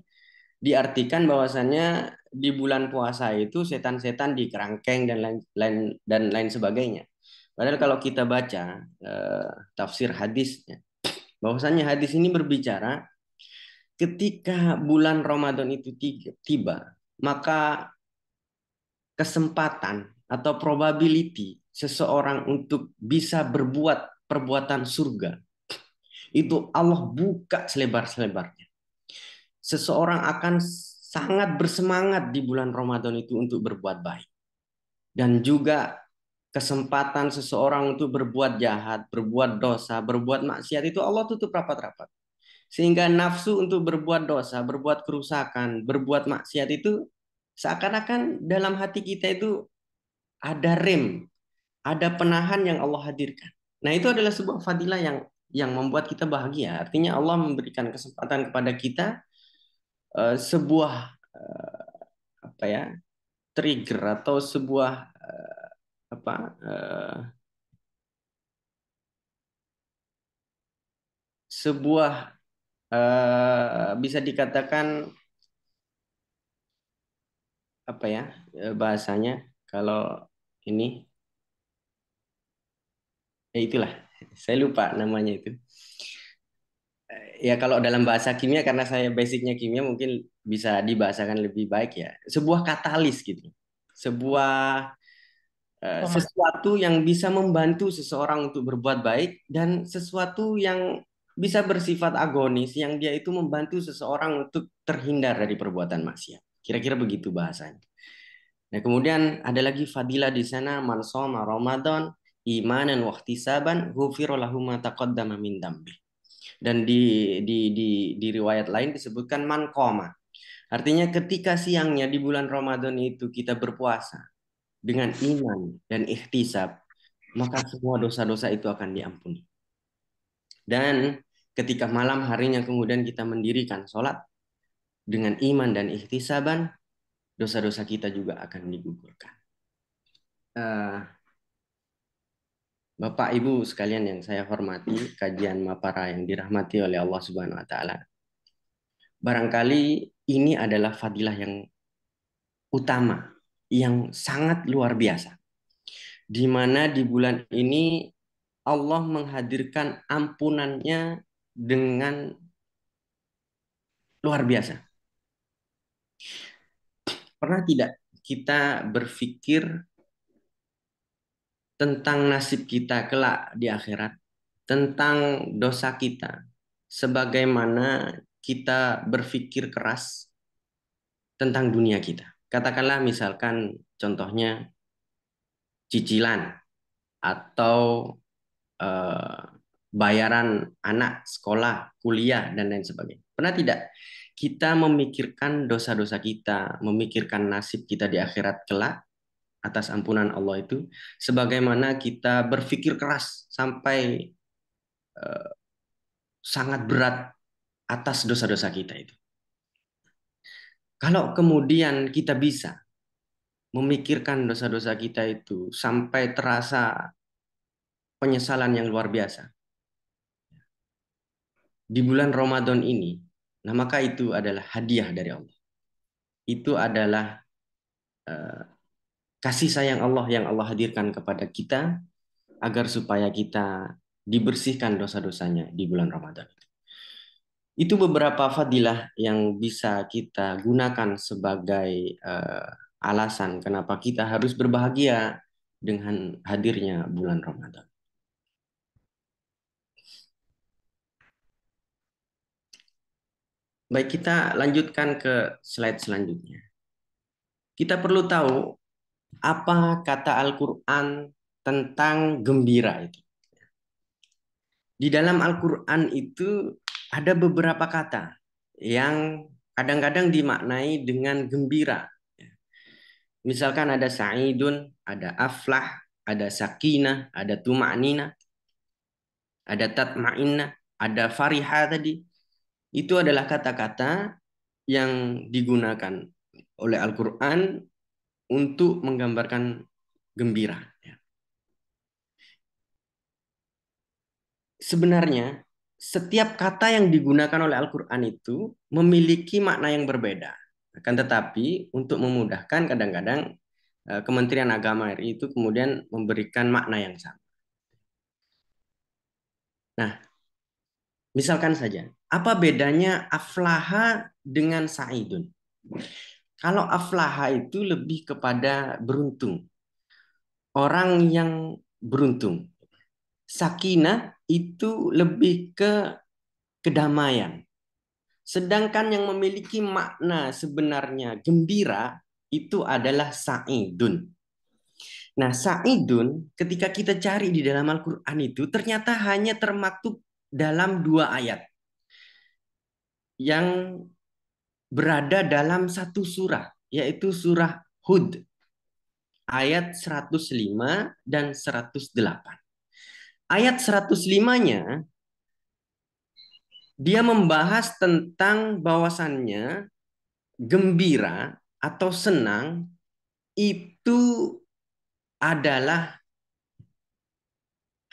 Diartikan bahwasannya di bulan puasa itu setan-setan dikerangkeng dan lain sebagainya. Padahal kalau kita baca tafsir hadisnya, bahwasannya hadis ini berbicara ketika bulan Ramadan itu tiba, maka kesempatan atau probability seseorang untuk bisa berbuat perbuatan surga itu Allah buka selebar-selebarnya. Seseorang akan sangat bersemangat di bulan Ramadan itu untuk berbuat baik. Dan juga kesempatan seseorang untuk berbuat jahat, berbuat dosa, berbuat maksiat itu Allah tutup rapat-rapat. Sehingga nafsu untuk berbuat dosa, berbuat kerusakan, berbuat maksiat itu seakan-akan dalam hati kita itu ada rem, ada penahan yang Allah hadirkan. Nah, itu adalah sebuah fadilah yang membuat kita bahagia. Artinya Allah memberikan kesempatan kepada kita sebuah apa ya, trigger atau sebuah apa sebuah bisa dikatakan apa ya bahasanya kalau ini ya itulah saya lupa namanya itu. Ya kalau dalam bahasa kimia karena saya basicnya kimia mungkin bisa dibahasakan lebih baik ya. Sebuah katalis gitu. Sebuah sesuatu yang bisa membantu seseorang untuk berbuat baik dan sesuatu yang bisa bersifat agonis yang dia itu membantu seseorang untuk terhindar dari perbuatan maksiat. Kira-kira begitu bahasanya. Nah, kemudian ada lagi fadilah di sana man shoma Ramadan imanan wa ihtisaban ghufira lahu ma taqaddama min dambi. Dan di riwayat lain disebutkan man qoma. Artinya ketika siangnya di bulan Ramadan itu kita berpuasa dengan iman dan ihtisab, maka semua dosa-dosa itu akan diampuni. Dan ketika malam harinya kemudian kita mendirikan sholat dengan iman dan ihtisaban, dosa-dosa kita juga akan digugurkan. Bapak Ibu sekalian yang saya hormati, kajian Mapara yang dirahmati oleh Allah Subhanahu wa taala. Barangkali ini adalah fadilah yang utama, yang sangat luar biasa. Di mana di bulan ini Allah menghadirkan ampunannya dengan luar biasa. Pernah tidak kita berpikir tentang nasib kita kelak di akhirat, tentang dosa kita, sebagaimana kita berpikir keras tentang dunia kita. Katakanlah misalkan contohnya cicilan atau bayaran anak sekolah, kuliah, dan lain sebagainya. Pernah tidak kita memikirkan dosa-dosa kita, memikirkan nasib kita di akhirat kelak atas ampunan Allah itu, sebagaimana kita berpikir keras sampai sangat berat atas dosa-dosa kita itu. Kalau kemudian kita bisa memikirkan dosa-dosa kita itu sampai terasa penyesalan yang luar biasa di bulan Ramadan ini, nah maka itu adalah hadiah dari Allah. Itu adalah kasih sayang Allah yang Allah hadirkan kepada kita agar supaya kita dibersihkan dosa-dosanya di bulan Ramadan. Itu beberapa fadilah yang bisa kita gunakan sebagai alasan kenapa kita harus berbahagia dengan hadirnya bulan Ramadan. Baik, kita lanjutkan ke slide selanjutnya. Kita perlu tahu apa kata Al-Quran tentang gembira itu. Di dalam Al-Quran itu ada beberapa kata yang kadang-kadang dimaknai dengan gembira. Misalkan ada sa'idun, ada aflah, ada sakinah, ada tuma'nina, ada tatma'inna, ada fariha tadi. Itu adalah kata-kata yang digunakan oleh Al-Quran untuk menggambarkan gembira. Sebenarnya setiap kata yang digunakan oleh Al-Quran itu memiliki makna yang berbeda. Akan tetapi untuk memudahkan kadang-kadang Kementerian Agama RI itu kemudian memberikan makna yang sama. Nah, misalkan saja, apa bedanya aflaha dengan sa'idun? Kalau aflaha itu lebih kepada beruntung. Orang yang beruntung. Sakinah itu lebih ke kedamaian. Sedangkan yang memiliki makna sebenarnya gembira itu adalah sa'idun. Nah, sa'idun ketika kita cari di dalam Al-Quran itu ternyata hanya termaktub dalam 2 ayat yang berada dalam satu surah, yaitu surah Hud ayat 105 dan 108. Ayat 105-nya dia membahas tentang bahwasannya gembira atau senang itu adalah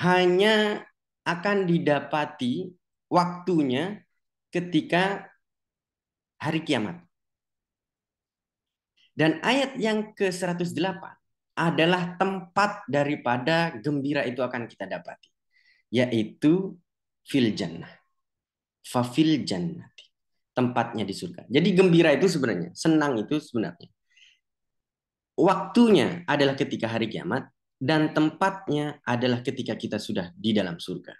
hanya akan didapati waktunya ketika hari kiamat. Dan ayat yang ke-108 adalah tempat daripada gembira itu akan kita dapati, yaitu fil jannah. Fafil jannati. Tempatnya di surga. Jadi gembira itu sebenarnya, senang itu sebenarnya waktunya adalah ketika hari kiamat dan tempatnya adalah ketika kita sudah di dalam surga.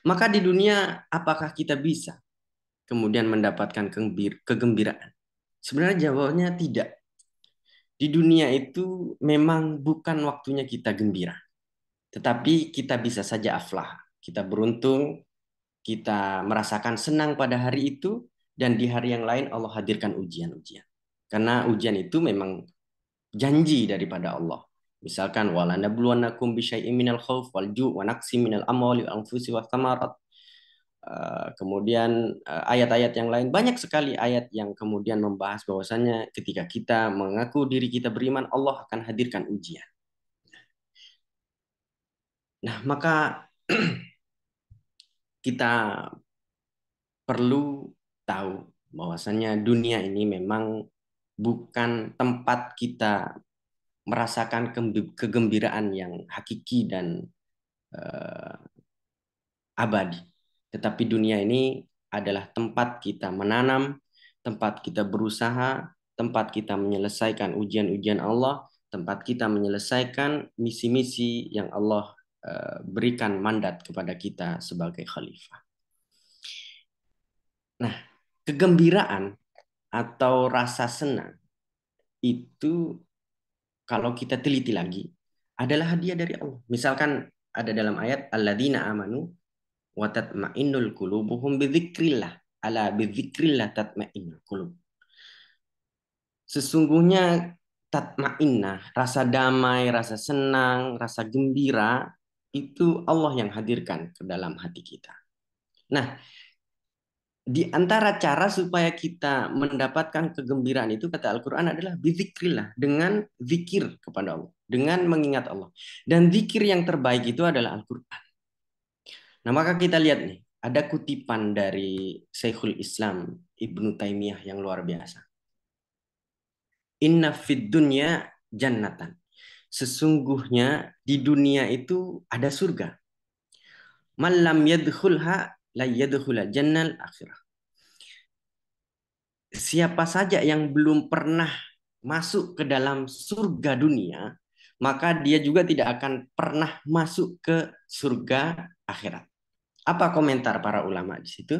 Maka di dunia apakah kita bisa kemudian mendapatkan kegembiraan? Sebenarnya jawabannya tidak. Di dunia itu memang bukan waktunya kita gembira. Tetapi kita bisa saja aflah. Kita beruntung, kita merasakan senang pada hari itu, dan di hari yang lain Allah hadirkan ujian-ujian. Karena ujian itu memang janji daripada Allah. Misalkan walanabluwannakum bisyai'in minal khauf wal ju' wa naqsim minal amwali wal anfusi wath thamarat. Kemudian ayat-ayat yang lain, banyak sekali ayat yang kemudian membahas bahwasannya ketika kita mengaku diri kita beriman, Allah akan hadirkan ujian. Nah, maka kita perlu tahu bahwasannya dunia ini memang bukan tempat kita merasakan kegembiraan yang hakiki dan abadi. Tetapi dunia ini adalah tempat kita menanam, tempat kita berusaha, tempat kita menyelesaikan ujian-ujian Allah, tempat kita menyelesaikan misi-misi yang Allah berikan mandat kepada kita sebagai khalifah. Nah, kegembiraan atau rasa senang itu kalau kita teliti lagi adalah hadiah dari Allah. Misalkan ada dalam ayat alladzina amanu wa tatma'innul qulubuhum bidzikrillah, ala bidzikrillah tatma'innul qulub. Sesungguhnya tatma'innah, rasa damai, rasa senang, rasa gembira itu Allah yang hadirkan ke dalam hati kita. Nah, di antara cara supaya kita mendapatkan kegembiraan itu kata Al-Quran adalah bidzikrillah, dengan zikir kepada Allah, dengan mengingat Allah. Dan zikir yang terbaik itu adalah Al-Quran. Nah, maka kita lihat nih, ada kutipan dari Syekhul Islam Ibnu Taimiyah yang luar biasa. Inna fid dunya jannatan. Sesungguhnya di dunia itu ada surga. Man lam yadkhulha la yadkhula jannal akhirah. Siapa saja yang belum pernah masuk ke dalam surga dunia, maka dia juga tidak akan pernah masuk ke surga akhirat. Apa komentar para ulama di situ?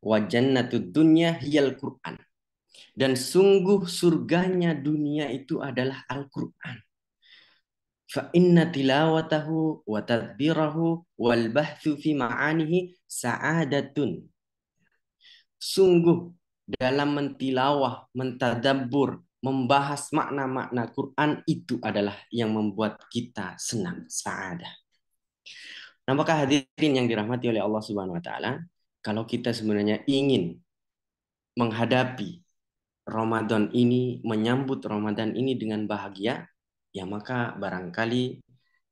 Wa jannatud dunya hiyal Qur'an. Dan sungguh surganya dunia itu adalah Al-Qur'an. Fa inna tilawatahu wa tadbirahu wal bahthu fi ma'anihi sa'adatun. Sungguh dalam mentilawah, mentadabbur, membahas makna-makna Quran itu adalah yang membuat kita senang, sa'adah. Nah, maka hadirin yang dirahmati oleh Allah Subhanahu wa taala, kalau kita sebenarnya ingin menghadapi Ramadan ini, menyambut Ramadan ini dengan bahagia, ya maka barangkali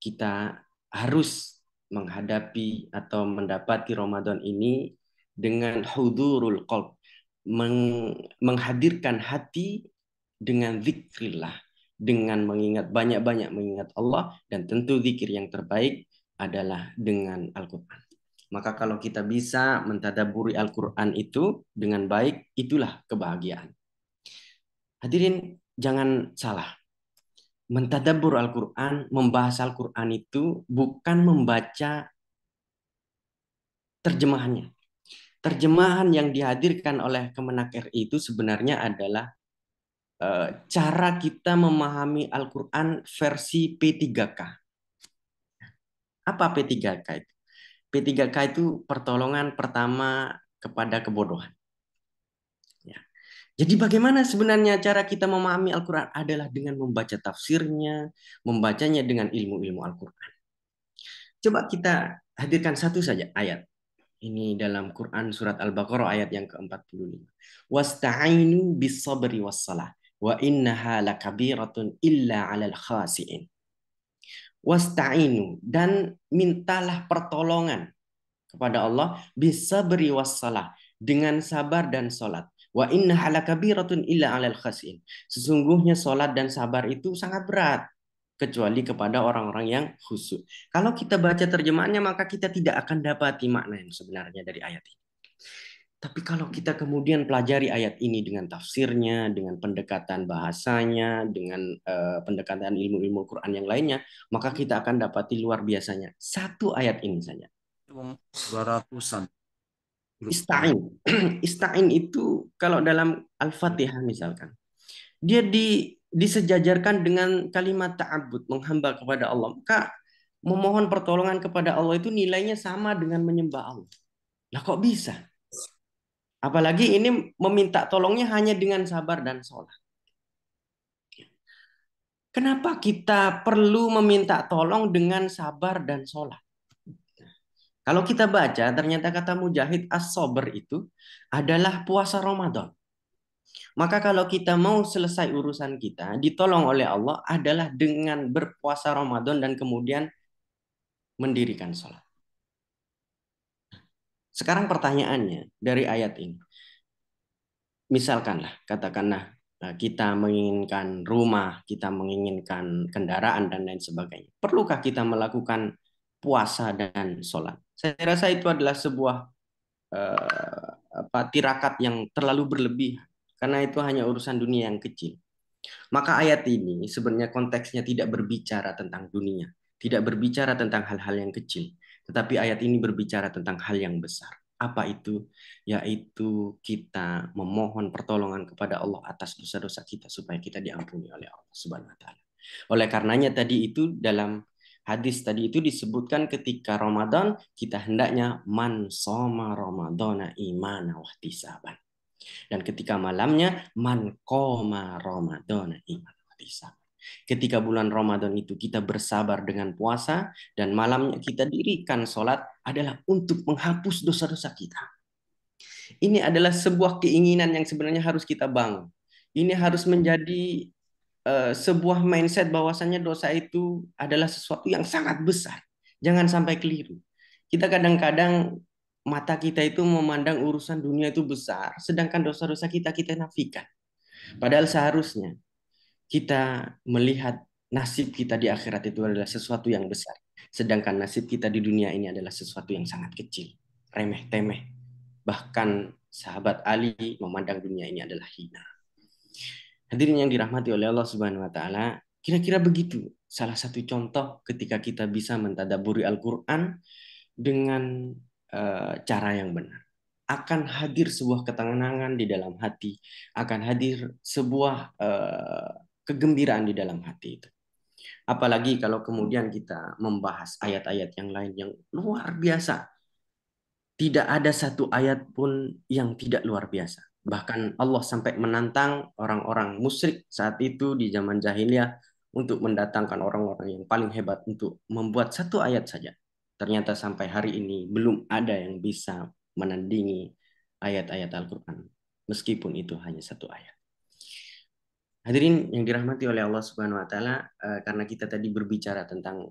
kita harus menghadapi atau mendapati Ramadan ini dengan hudurul qalb, menghadirkan hati dengan zikrillah, dengan mengingat banyak-banyak mengingat Allah, dan tentu zikir yang terbaik adalah dengan Al-Quran. Maka kalau kita bisa mentadaburi Al-Quran itu dengan baik, itulah kebahagiaan. Hadirin, jangan salah. Mentadabbur Al-Quran, membahas Al-Quran itu bukan membaca terjemahannya. Terjemahan yang dihadirkan oleh Kemenak RI itu sebenarnya adalah cara kita memahami Al-Quran versi P3K. Apa P3K itu? P3K itu pertolongan pertama kepada kebodohan. Ya. Jadi bagaimana sebenarnya cara kita memahami Al-Quran adalah dengan membaca tafsirnya, membacanya dengan ilmu-ilmu Al-Quran. Coba kita hadirkan satu saja ayat. Ini dalam Quran surat Al-Baqarah ayat yang ke-45. Wasta'inu bis-sabri was-salah wa innaha lakabiratun illa 'alal khasi'in. Wasta'inu, dan mintalah pertolongan kepada Allah bis-sabri was-salah, dengan sabar dan salat. Wa innaha lakabiratun illa 'alal khasi'in. Sesungguhnya salat dan sabar itu sangat berat kecuali kepada orang-orang yang khusyuk. Kalau kita baca terjemahannya maka kita tidak akan dapati makna yang sebenarnya dari ayat ini. Tapi kalau kita kemudian pelajari ayat ini dengan tafsirnya, dengan pendekatan bahasanya, dengan pendekatan ilmu-ilmu Quran yang lainnya, maka kita akan dapati luar biasanya. Satu ayat ini saja.
200-an.
Ista'in. Ista'in itu kalau dalam Al-Fatihah misalkan, dia disejajarkan dengan kalimat ta'abbud, menghamba kepada Allah. Maka memohon pertolongan kepada Allah itu nilainya sama dengan menyembah Allah. Lah kok bisa? Apalagi ini meminta tolongnya hanya dengan sabar dan sholat. Kenapa kita perlu meminta tolong dengan sabar dan sholat? Kalau kita baca, ternyata kata Mujahid as-sabr itu adalah puasa Ramadan. Maka kalau kita mau selesai urusan kita, ditolong oleh Allah adalah dengan berpuasa Ramadan dan kemudian mendirikan sholat. Sekarang pertanyaannya dari ayat ini. Misalkanlah, katakanlah kita menginginkan rumah, kita menginginkan kendaraan dan lain sebagainya. Perlukah kita melakukan puasa dan sholat? Saya rasa itu adalah sebuah tirakat yang terlalu berlebihan. Karena itu hanya urusan dunia yang kecil. Maka ayat ini sebenarnya konteksnya tidak berbicara tentang dunia. Tidak berbicara tentang hal-hal yang kecil. Tetapi ayat ini berbicara tentang hal yang besar. Apa itu? Yaitu kita memohon pertolongan kepada Allah atas dosa-dosa kita supaya kita diampuni oleh Allah Subhanahu wa taala. Oleh karenanya tadi itu dalam hadis tadi itu disebutkan ketika Ramadan kita hendaknya man shoma ramadhana imana wahtisaban. Dan ketika malamnya man qoma ramadhana imana wahtisaban. Ketika bulan Ramadan itu kita bersabar dengan puasa dan malamnya kita dirikan sholat adalah untuk menghapus dosa-dosa kita. Ini adalah sebuah keinginan yang sebenarnya harus kita bangun. Ini harus menjadi sebuah mindset bahwasannya dosa itu adalah sesuatu yang sangat besar. Jangan sampai keliru. Kita kadang-kadang mata kita itu memandang urusan dunia itu besar, sedangkan dosa-dosa kita nafikan. Padahal seharusnya kita melihat nasib kita di akhirat itu adalah sesuatu yang besar. Sedangkan nasib kita di dunia ini adalah sesuatu yang sangat kecil. Remeh-temeh. Bahkan sahabat Ali memandang dunia ini adalah hina. Hadirin yang dirahmati oleh Allah Subhanahu wa taala, kira-kira begitu salah satu contoh ketika kita bisa mentadaburi Al-Qur'an dengan cara yang benar. Akan hadir sebuah ketenangan di dalam hati, akan hadir sebuah kegembiraan di dalam hati itu. Apalagi kalau kemudian kita membahas ayat-ayat yang lain yang luar biasa. Tidak ada satu ayat pun yang tidak luar biasa. Bahkan Allah sampai menantang orang-orang musyrik saat itu di zaman jahiliyah untuk mendatangkan orang-orang yang paling hebat untuk membuat satu ayat saja. Ternyata sampai hari ini belum ada yang bisa menandingi ayat-ayat Al-Quran. Meskipun itu hanya satu ayat. Hadirin yang dirahmati oleh Allah Subhanahu wa taala, karena kita tadi berbicara tentang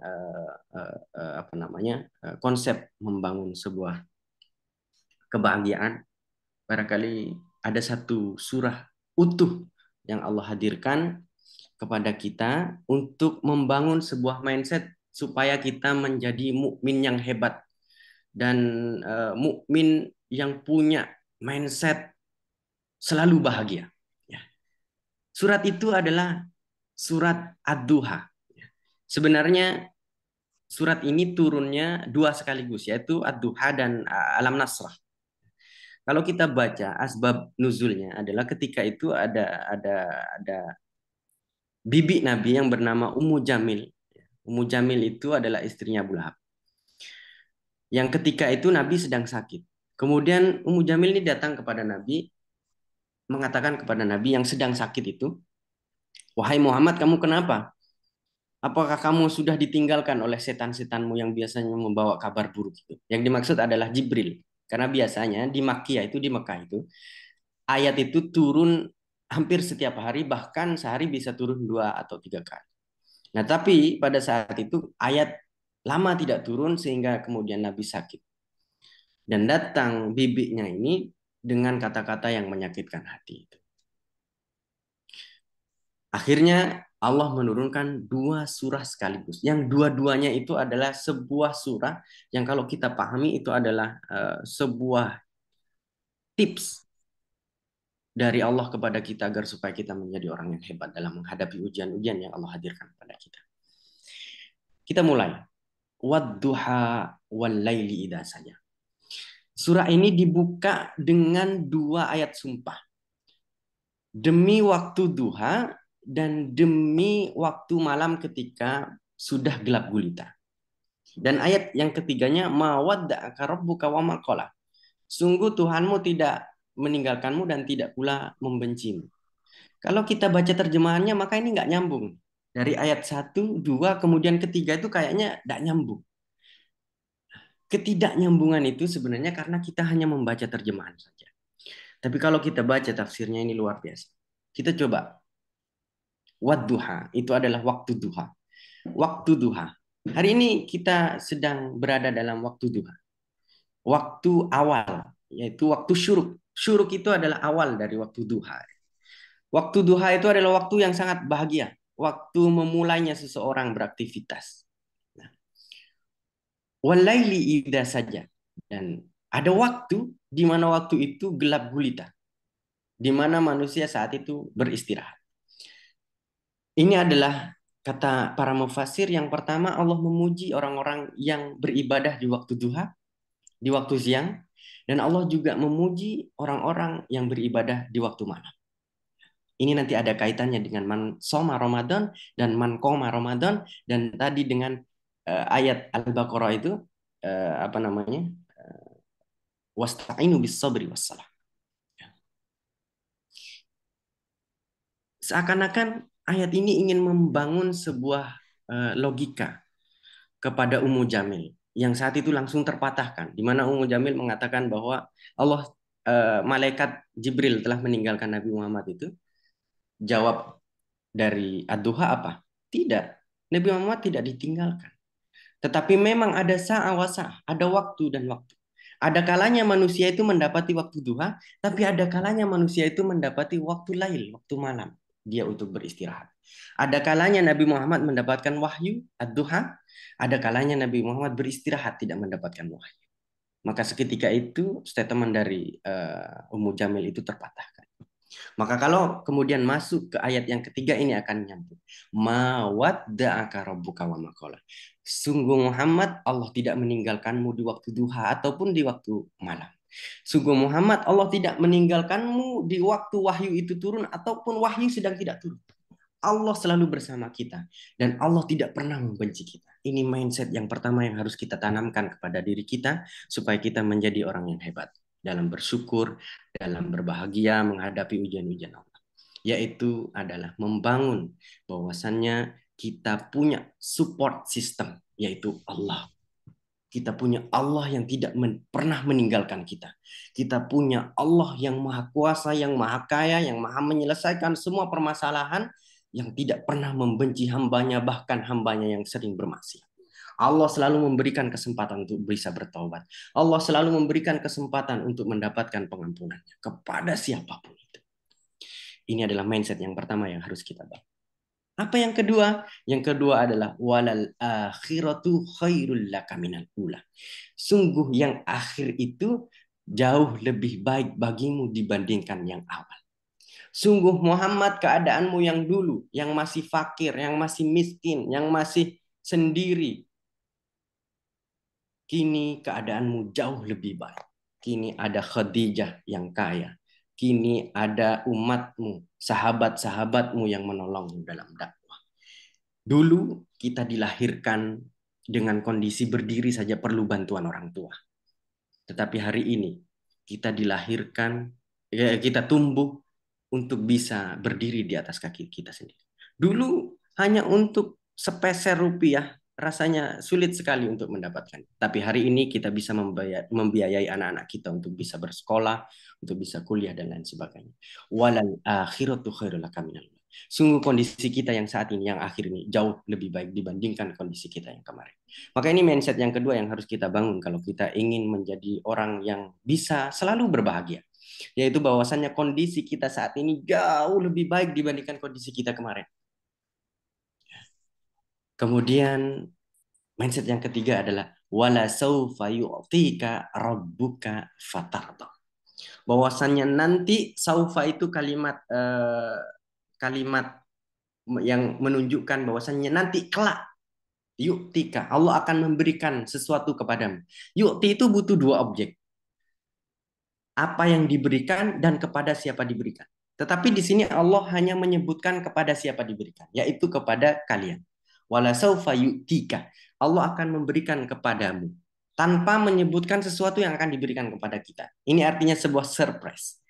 konsep membangun sebuah kebahagiaan, barangkali ada satu surah utuh yang Allah hadirkan kepada kita untuk membangun sebuah mindset supaya kita menjadi mukmin yang hebat dan mukmin yang punya mindset selalu bahagia. Surat itu adalah surat Ad-Duha. Sebenarnya surat ini turunnya dua sekaligus, yaitu Ad-Duha dan Alam Nasrah. Kalau kita baca asbab nuzulnya adalah ketika itu ada bibi Nabi yang bernama Ummu Jamil. Ummu Jamil itu adalah istrinya Abu Lahab. Yang ketika itu Nabi sedang sakit. Kemudian Ummu Jamil ini datang kepada Nabi, mengatakan kepada Nabi yang sedang sakit itu, "Wahai Muhammad, kamu kenapa? Apakah kamu sudah ditinggalkan oleh setan-setanmu yang biasanya membawa kabar buruk itu?" Yang dimaksud adalah Jibril. Karena biasanya di Makkiyah itu, di Mekah itu, ayat itu turun hampir setiap hari, bahkan sehari bisa turun 2 atau 3 kali. Nah, tapi pada saat itu ayat lama tidak turun sehingga kemudian Nabi sakit. Dan datang bibinya ini dengan kata-kata yang menyakitkan hati itu. Akhirnya Allah menurunkan 2 surah sekaligus. Yang dua-duanya itu adalah sebuah surah yang kalau kita pahami itu adalah sebuah tips dari Allah kepada kita agar supaya kita menjadi orang yang hebat dalam menghadapi ujian-ujian yang Allah hadirkan kepada kita. Kita mulai. Wadduha wal laili idza saja. Surah ini dibuka dengan 2 ayat sumpah. Demi waktu duha dan demi waktu malam ketika sudah gelap gulita. Dan ayat yang ketiganya mawadda'aka rabbuka wa ma qala. Sungguh Tuhanmu tidak meninggalkanmu dan tidak pula membencimu. Kalau kita baca terjemahannya maka ini nggak nyambung. Dari ayat 1, 2, kemudian ketiga itu kayaknya nggak nyambung. Ketidaknyambungan itu sebenarnya karena kita hanya membaca terjemahan saja. Tapi kalau kita baca tafsirnya ini luar biasa. Kita coba. Wadduha, itu adalah waktu duha. Waktu duha. Hari ini kita sedang berada dalam waktu duha. Waktu awal, yaitu waktu syuruk. Syuruk itu adalah awal dari waktu duha. Waktu duha itu adalah waktu yang sangat bahagia. Waktu memulainya seseorang beraktivitas. Walaili idza saja. Dan ada waktu di mana waktu itu gelap gulita. Di mana manusia saat itu beristirahat. Ini adalah kata para mufassir. Yang pertama, Allah memuji orang-orang yang beribadah di waktu duha, di waktu siang. Dan Allah juga memuji orang-orang yang beribadah di waktu malam. Ini nanti ada kaitannya dengan man soma Ramadan dan man qoma Ramadan. Dan tadi dengan ayat Al-Baqarah itu wasta'inu bis sabri wassalah. Seakan-akan ayat ini ingin membangun sebuah logika kepada Ummu Jamil yang saat itu langsung terpatahkan, di mana Ummu Jamil mengatakan bahwa Allah malaikat Jibril telah meninggalkan Nabi Muhammad itu. Jawab dari Ad-Duha apa? Tidak. Nabi Muhammad tidak ditinggalkan. Tetapi memang ada sa'awasa, ada waktu dan waktu. Ada kalanya manusia itu mendapati waktu duha, tapi ada kalanya manusia itu mendapati waktu lail, waktu malam. Dia untuk beristirahat. Ada kalanya Nabi Muhammad mendapatkan wahyu, ad-duha. Ada kalanya Nabi Muhammad beristirahat, tidak mendapatkan wahyu. Maka seketika itu statement dari Ummu Jamil itu terpatahkan. Maka kalau kemudian masuk ke ayat yang ketiga ini akan nyambung. Ma wadda'aka rabbuka wa ma qala. Sungguh Muhammad, Allah tidak meninggalkanmu di waktu duha ataupun di waktu malam. Sungguh Muhammad, Allah tidak meninggalkanmu di waktu wahyu itu turun ataupun wahyu sedang tidak turun. Allah selalu bersama kita dan Allah tidak pernah membenci kita. Ini mindset yang pertama yang harus kita tanamkan kepada diri kita supaya kita menjadi orang yang hebat. dalam bersyukur, dalam berbahagia menghadapi ujian-ujian Allah. Yaitu adalah membangun bahwasannya kita punya support system, yaitu Allah. Kita punya Allah yang tidak pernah meninggalkan kita. Kita punya Allah yang maha kuasa, yang maha kaya, yang maha menyelesaikan semua permasalahan, yang tidak pernah membenci hambanya, bahkan hambanya yang sering bermaksiat. Allah selalu memberikan kesempatan untuk bisa bertaubat. Allah selalu memberikan kesempatan untuk mendapatkan pengampunannya kepada siapapun itu. Ini adalah mindset yang pertama yang harus kita bangun. Apa yang kedua? Yang kedua adalah walal akhiratu khairul laka minal ula. Sungguh yang akhir itu jauh lebih baik bagimu dibandingkan yang awal. Sungguh Muhammad, keadaanmu yang dulu, yang masih fakir, yang masih miskin, yang masih sendiri, kini keadaanmu jauh lebih baik. Kini ada Khadijah yang kaya. Kini ada umatmu, sahabat-sahabatmu yang menolongmu dalam dakwah. Dulu kita dilahirkan dengan kondisi berdiri saja perlu bantuan orang tua. Tetapi hari ini kita dilahirkan, kita tumbuh untuk bisa berdiri di atas kaki kita sendiri. Dulu hanya untuk sepeser rupiah rasanya sulit sekali untuk mendapatkan. Tapi hari ini kita bisa membiayai anak-anak kita untuk bisa bersekolah, untuk bisa kuliah dan lain sebagainya. Walal akhiratu khairul laka minal ula. Sungguh kondisi kita yang saat ini, yang akhir ini jauh lebih baik dibandingkan kondisi kita yang kemarin. Maka ini mindset yang kedua yang harus kita bangun kalau kita ingin menjadi orang yang bisa selalu berbahagia. Yaitu bahwasannya kondisi kita saat ini jauh lebih baik dibandingkan kondisi kita kemarin. Kemudian mindset yang ketiga adalah wala saufa yu'tika rabbuka fatarda. Bahwasannya nanti saufa itu kalimat yang menunjukkan bahwasannya nanti kelak yu'tika, Allah akan memberikan sesuatu kepadamu. Yu'ti itu butuh dua objek. Apa yang diberikan dan kepada siapa diberikan. Tetapi di sini Allah hanya menyebutkan kepada siapa diberikan, yaitu kepada kalian. Wala saufa yu'tika. Allah akan memberikan kepadamu tanpa menyebutkan sesuatu yang akan diberikan kepada kita. Ini artinya sebuah surprise.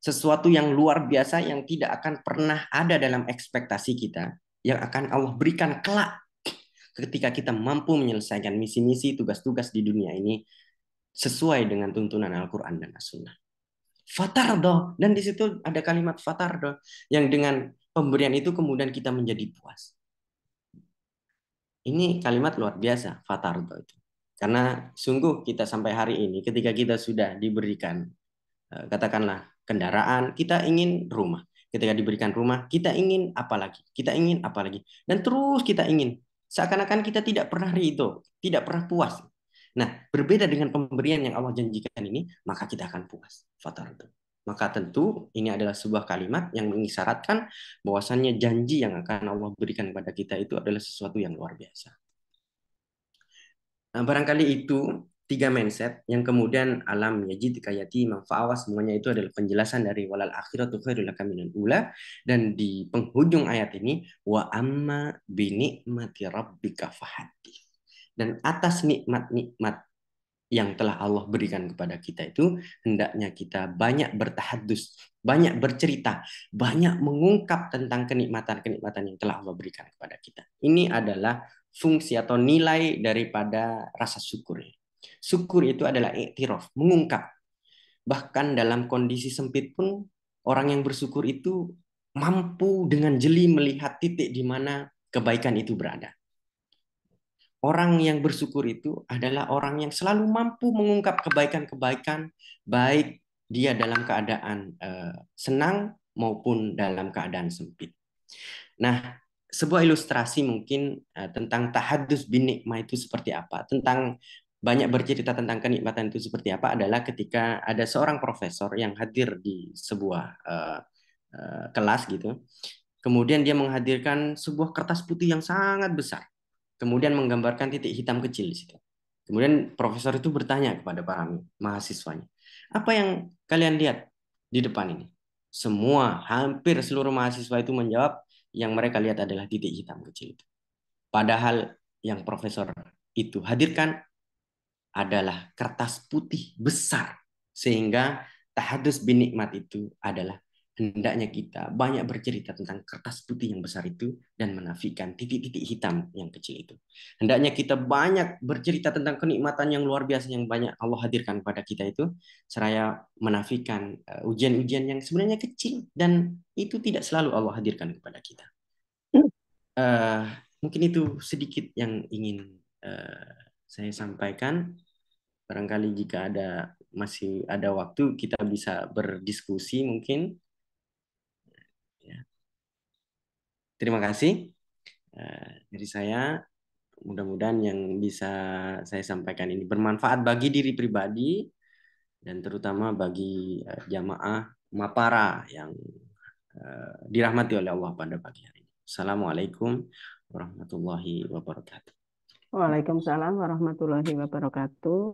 Sesuatu yang luar biasa yang tidak akan pernah ada dalam ekspektasi kita yang akan Allah berikan kelak ketika kita mampu menyelesaikan misi-misi, tugas-tugas di dunia ini sesuai dengan tuntunan Al-Quran dan As-Sunnah. Fatardo, dan di situ ada kalimat fatardo yang dengan pemberian itu kemudian kita menjadi puas. Ini kalimat luar biasa, fatardo itu. Karena sungguh kita sampai hari ini ketika kita sudah diberikan katakanlah kendaraan, kita ingin rumah. Ketika diberikan rumah, kita ingin apa lagi? Kita ingin apa lagi? Dan terus kita ingin. Seakan-akan kita tidak pernah ridho, tidak pernah puas. Nah, berbeda dengan pemberian yang Allah janjikan ini, maka kita akan puas. Fatardo. Maka tentu ini adalah sebuah kalimat yang mengisyaratkan bahwasannya janji yang akan Allah berikan kepada kita itu adalah sesuatu yang luar biasa. Nah, barangkali itu 3 mindset yang kemudian alam yajid kayati manfa'awas, semuanya itu adalah penjelasan dari walal akhiratu khairul laka minal ula. Dan di penghujung ayat ini wa amma bi ni'mati rabbika fahaddits. Dan atas nikmat-nikmat yang telah Allah berikan kepada kita itu hendaknya kita banyak bertahadus, banyak bercerita, banyak mengungkap tentang kenikmatan-kenikmatan yang telah Allah berikan kepada kita. Ini adalah fungsi atau nilai daripada rasa syukur. Syukur itu adalah iktiraf, mengungkap. Bahkan dalam kondisi sempit pun orang yang bersyukur itu mampu dengan jeli melihat titik di mana kebaikan itu berada. Orang yang bersyukur itu adalah orang yang selalu mampu mengungkap kebaikan-kebaikan, baik dia dalam keadaan senang maupun dalam keadaan sempit. Nah, sebuah ilustrasi mungkin tentang tahadus bin nikmah itu seperti apa, tentang banyak bercerita tentang kenikmatan itu seperti apa adalah ketika ada seorang profesor yang hadir di sebuah kelas gitu. Kemudian dia menghadirkan sebuah kertas putih yang sangat besar. Kemudian menggambarkan titik hitam kecil di situ. Kemudian profesor itu bertanya kepada para mahasiswanya, apa yang kalian lihat di depan ini? Semua, hampir seluruh mahasiswa itu menjawab, yang mereka lihat adalah titik hitam kecil itu. Padahal yang profesor itu hadirkan adalah kertas putih besar Sehingga tahadus binikmat itu adalah hendaknya kita banyak bercerita tentang kertas putih yang besar itu dan menafikan titik-titik hitam yang kecil itu. Hendaknya kita banyak bercerita tentang kenikmatan yang luar biasa yang banyak Allah hadirkan pada kita itu, seraya menafikan ujian-ujian yang sebenarnya kecil dan itu tidak selalu Allah hadirkan kepada kita. Mungkin itu sedikit yang ingin saya sampaikan. Barangkali jika masih ada waktu kita bisa berdiskusi mungkin. Ya. Terima kasih dari saya. Mudah-mudahan yang bisa saya sampaikan ini bermanfaat bagi diri pribadi dan terutama bagi jamaah Mapara yang dirahmati oleh Allah pada pagi hari ini. Assalamualaikum warahmatullahi wabarakatuh.
Waalaikumsalam warahmatullahi wabarakatuh.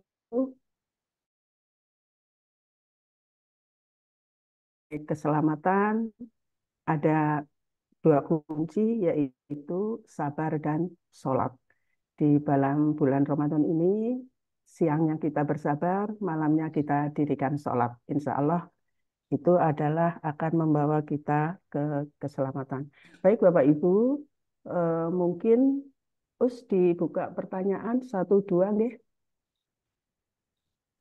Keselamatan ada 2 kunci, yaitu sabar dan sholat. Di dalam bulan Ramadan ini, siangnya kita bersabar, malamnya kita dirikan sholat. Insya Allah itu adalah akan membawa kita ke keselamatan. Baik Bapak Ibu, mungkin dibuka pertanyaan 1-2 nggih.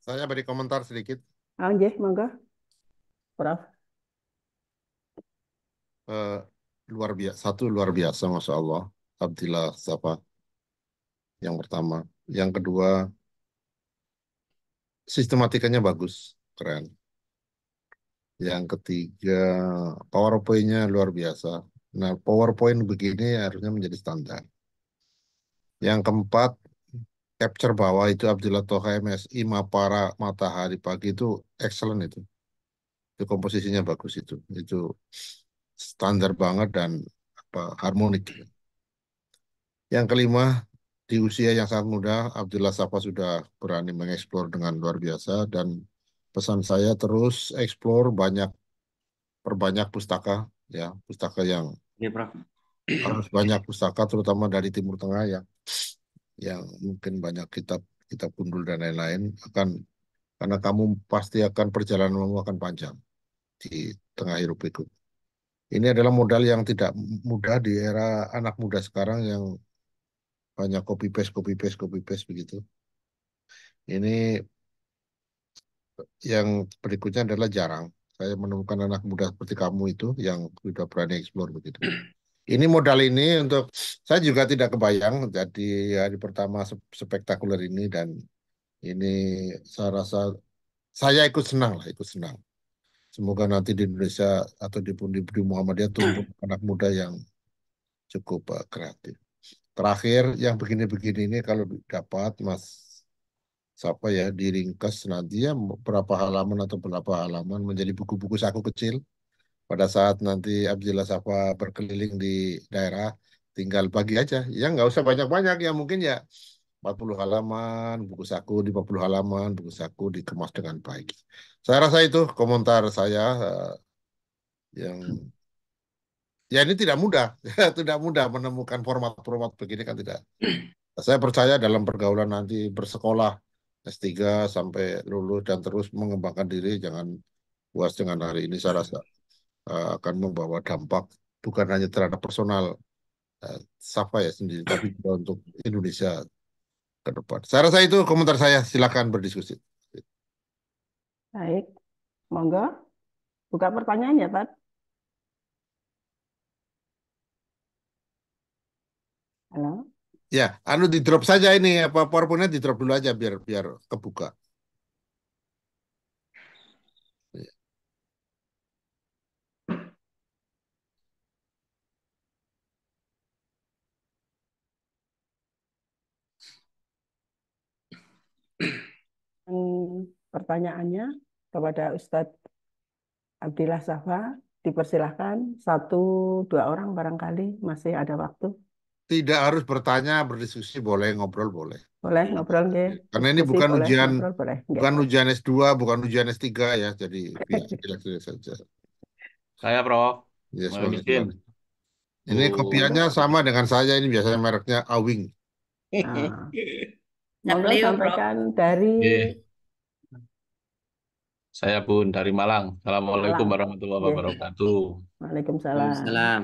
Saya beri komentar sedikit.
Nggih, monggo. Prof.
Luar biasa, Masya Allah. Abdillah Safa. Yang pertama. Yang kedua, sistematikanya bagus, keren. Yang ketiga, PowerPoint-nya luar biasa. Nah, PowerPoint begini harusnya menjadi standar. Yang keempat, capture bawah itu Abdillah Toha MSI Mapara Matahari Pagi itu excellent itu. Itu komposisinya bagus itu. Itu standar banget dan harmonik. Yang kelima, di usia yang sangat muda, Abdillah Safa sudah berani mengeksplor dengan luar biasa dan pesan saya terus eksplor perbanyak pustaka ya, pustaka yang harus banyak pustaka terutama dari Timur Tengah yang mungkin banyak kitab gundul dan lain-lain karena kamu pasti akan perjalananmu akan panjang di tengah hirup pikuk. Ini adalah modal yang tidak mudah di era anak muda sekarang yang banyak copy paste begitu. Ini yang berikutnya adalah jarang. Saya menemukan anak muda seperti kamu itu yang sudah berani eksplor begitu. Ini modal ini untuk saya juga tidak kebayang jadi hari pertama spektakuler ini dan ini saya rasa saya ikut senang. Semoga nanti di Indonesia atau di Muhammadiyah tumbuh anak muda yang cukup kreatif. Terakhir, yang begini-begini ini kalau dapat Mas Safa ya diringkas nanti ya berapa halaman menjadi buku-buku saku kecil. Pada saat nanti Abdillah Safa berkeliling di daerah, tinggal bagi aja. Ya nggak usah banyak-banyak, ya mungkin ya 40 halaman, buku saku di 40 halaman, buku saku dikemas dengan baik. Saya rasa itu komentar saya yang ya ini tidak mudah, tidak mudah menemukan format-format begini kan tidak. Saya percaya dalam pergaulan nanti bersekolah S3 sampai lulus dan terus mengembangkan diri, jangan puas dengan hari ini. Saya rasa akan membawa dampak bukan hanya terhadap personal Safa ya sendiri, tapi juga untuk Indonesia ke depan. Saya rasa itu komentar saya. Silakan berdiskusi.
Baik, monggo. Buka pertanyaannya, Pak. Halo.
Ya, di drop saja ini PowerPoint-nya di drop dulu aja biar kebuka.
Pertanyaannya kepada Ustadz Abdillah Safa, dipersilahkan 1-2 orang barangkali masih ada waktu.
Tidak harus bertanya, berdiskusi boleh, ngobrol boleh.
Boleh ngobrol nggih.
Karena ini bukan
boleh,
ujian
ngobrol, boleh.
bukan ujian S2, bukan ujian S3 ya, jadi biar saja.
Saya, Prof.
Yes,
Muhammad
ini kopiannya sama dengan saya, ini biasanya mereknya Awing.
Monggo sampaikan dari
Saya Bun dari Malang. Assalamualaikum
Malang.
warahmatullahi
Nggih.
wabarakatuh.
Waalaikumsalam.
Waalaikumsalam.